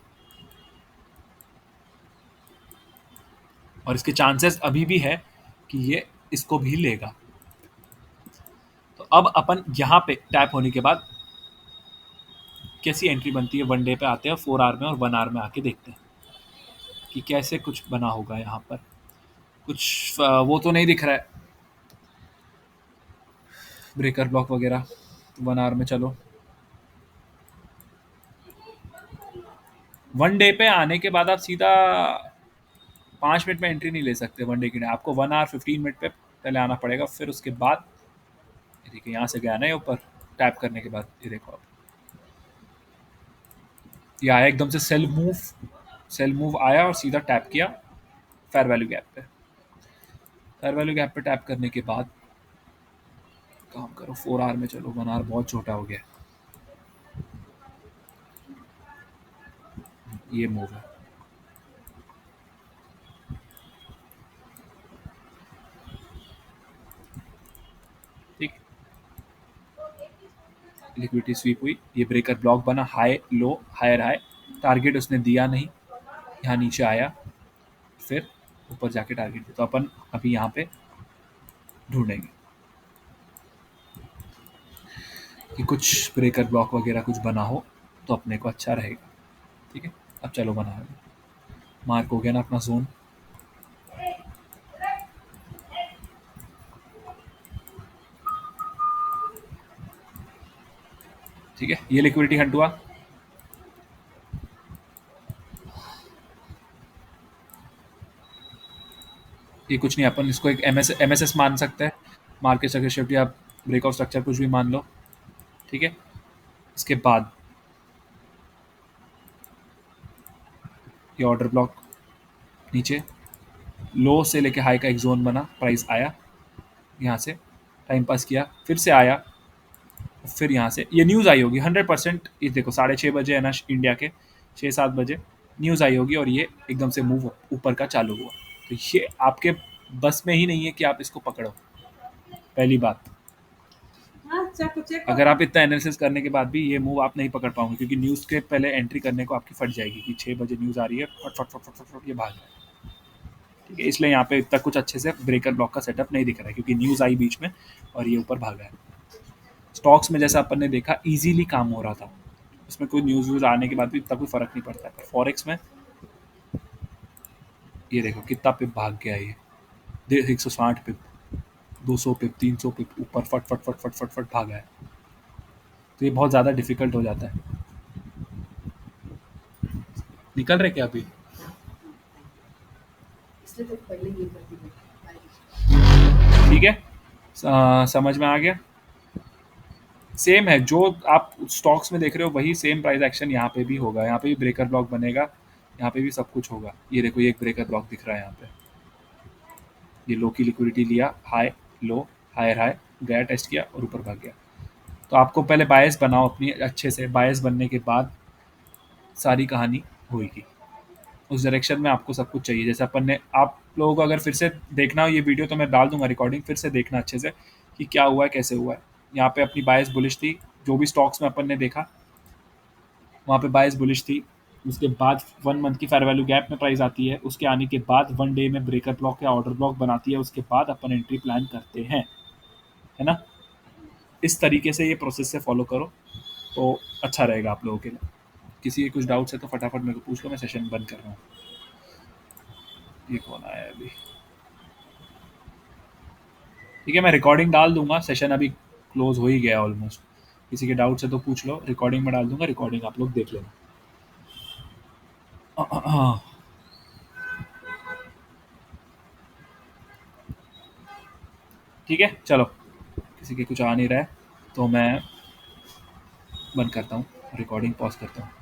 और इसके चांसेस अभी भी है कि ये इसको भी लेगा। तो अब अपन यहाँ पे टैप होने के बाद कैसी एंट्री बनती है, 1 डे पे आते हैं 4 आवर में, और 1 आवर में आके देखते हैं कि कैसे कुछ बना होगा यहाँ पर। कुछ वो तो नहीं दिख रहा है ब्रेकर ब्लॉक वगैरह, 1 आवर में चलो, 1 डे पे आने के बाद आप सीधा 5 मिनट में एंट्री नहीं ले सकते 1 डे के लिए, आपको 1 आवर 15 मिनट पे पहले आना पड़ेगा, फिर उसके बाद ये देखिए यहाँ से गया ना ये ऊपर, टैप करने के बाद ये देखो आप, ये आया एकदम से सेल मूव आया और सीधा टैप किया फेयर वैल्यू गैप पे, फेयर वैल्यू गैप पे टैप करने के बाद काम करो, 4 आवर में चलो, 1 आवर बहुत छोटा हो गया, ये मूव है, लिक्विडिटी स्वीप हुई, ये ब्रेकर ब्लॉक बना, high low higher high, target उसने दिया नहीं, यहाँ नीचे आया, फिर ऊपर जाके टारगेट दिया। तो अपन अभी यहाँ पे ढूंढेंगे कि कुछ ब्रेकर ब्लॉक वगैरह कुछ बना हो तो अपने को अच्छा रहेगा। ठीक है, अब चलो बना मार्क हो गया ना अपना जोन। ठीक है, ये लिक्विडिटी हंट हुआ। ये कुछ नहीं, अपन इसको एक एमएसएस मान सकते हैं, मार्केट स्ट्रक्चर शिफ्ट या ब्रेकआउट स्ट्रक्चर कुछ भी मान लो। ठीक है, इसके बाद ये ऑर्डर ब्लॉक नीचे, लो से लेके हाई का एक जोन बना, प्राइस आया यहाँ से, टाइम पास किया, फिर से आया, फिर यहाँ से ये न्यूज़ आई होगी 100%। ये देखो 6:30 बजे है ना इंडिया के, 6-7 बजे न्यूज़ आई होगी और ये एकदम से मूव ऊपर का चालू हुआ। तो ये आपके बस में ही नहीं है कि आप इसको पकड़ो, पहली बात। अगर आप इतना एनालिसिस करने के बाद भी ये मूव आप नहीं पकड़ पाओगे, क्योंकि न्यूज़ के पहले एंट्री करने को आपकी फट जाएगी कि 6 बजे न्यूज़ आ रही है, फट फट फट फट फट फट ये भाग रहा है। ठीक है, इसलिए यहाँ पे इतना कुछ अच्छे से ब्रेकर ब्लॉक का सेटअप नहीं दिख रहा है, क्योंकि न्यूज़ आई बीच में और ये ऊपर भागा है। स्टॉक्स में जैसा अपन ने देखा इजीली काम हो रहा था, उसमें कोई न्यूज़ व्यूज़ आने के बाद भी इतना कोई फ़र्क नहीं पड़ता है। पर फॉरेक्स में ये देखो कितना पिप भाग गया ये, 160 पिप, 200 पिप, 300 पिप ऊपर फट फट फट फट फट फट भागा है। तो ये बहुत ज़्यादा डिफिकल्ट हो जाता है। निकल रहे क्या अभी? ठीक है, समझ में आ गया। सेम है जो आप स्टॉक्स में देख रहे हो, वही सेम प्राइस एक्शन यहाँ पे भी होगा। यहाँ पे भी ब्रेकर ब्लॉक बनेगा, यहाँ पे भी सब कुछ होगा। ये देखो ये एक ब्रेकर ब्लॉक दिख रहा है यहाँ पे, ये लो की लिक्विडिटी लिया, हाई लो हायर हाई गया, टेस्ट किया और ऊपर भाग गया। तो आपको पहले बायस बनाओ अपनी अच्छे से, बायस बनने के बाद सारी कहानी होगी। उस डायरेक्शन में आपको सब कुछ चाहिए। जैसे अपन ने, आप लोगों को अगर फिर से देखना हो ये वीडियो तो मैं डाल दूंगा रिकॉर्डिंग, फिर से देखना अच्छे से कि क्या हुआ है कैसे हुआ है। यहाँ पे अपनी बायस बुलिश थी, जो भी स्टॉक्स में अपन ने देखा वहाँ पे बायस बुलिश थी। उसके बाद 1 मंथ की फेयर वैल्यू गैप में प्राइस आती है, उसके आने के बाद 1 डे में ब्रेकर ब्लॉक या ऑर्डर ब्लॉक बनाती है, उसके बाद अपन एंट्री प्लान करते हैं, है ना। इस तरीके से ये प्रोसेस से फॉलो करो तो अच्छा रहेगा आप लोगों के लिए। किसी के कुछ डाउट्स है तो फटाफट मेरे को पूछ लो, मैं सेशन बंद कर रहा हूँ। ये कौन आया है अभी? ठीक है, मैं रिकॉर्डिंग डाल दूंगा, सेशन अभी क्लोज हो ही गया ऑलमोस्ट। किसी के डाउट्स है तो पूछ लो, रिकॉर्डिंग में डाल दूंगा, रिकॉर्डिंग आप लोग देख लेना। ठीक है, चलो किसी के कुछ आ नहीं रहा है तो मैं बंद करता हूँ, रिकॉर्डिंग पॉज करता हूँ।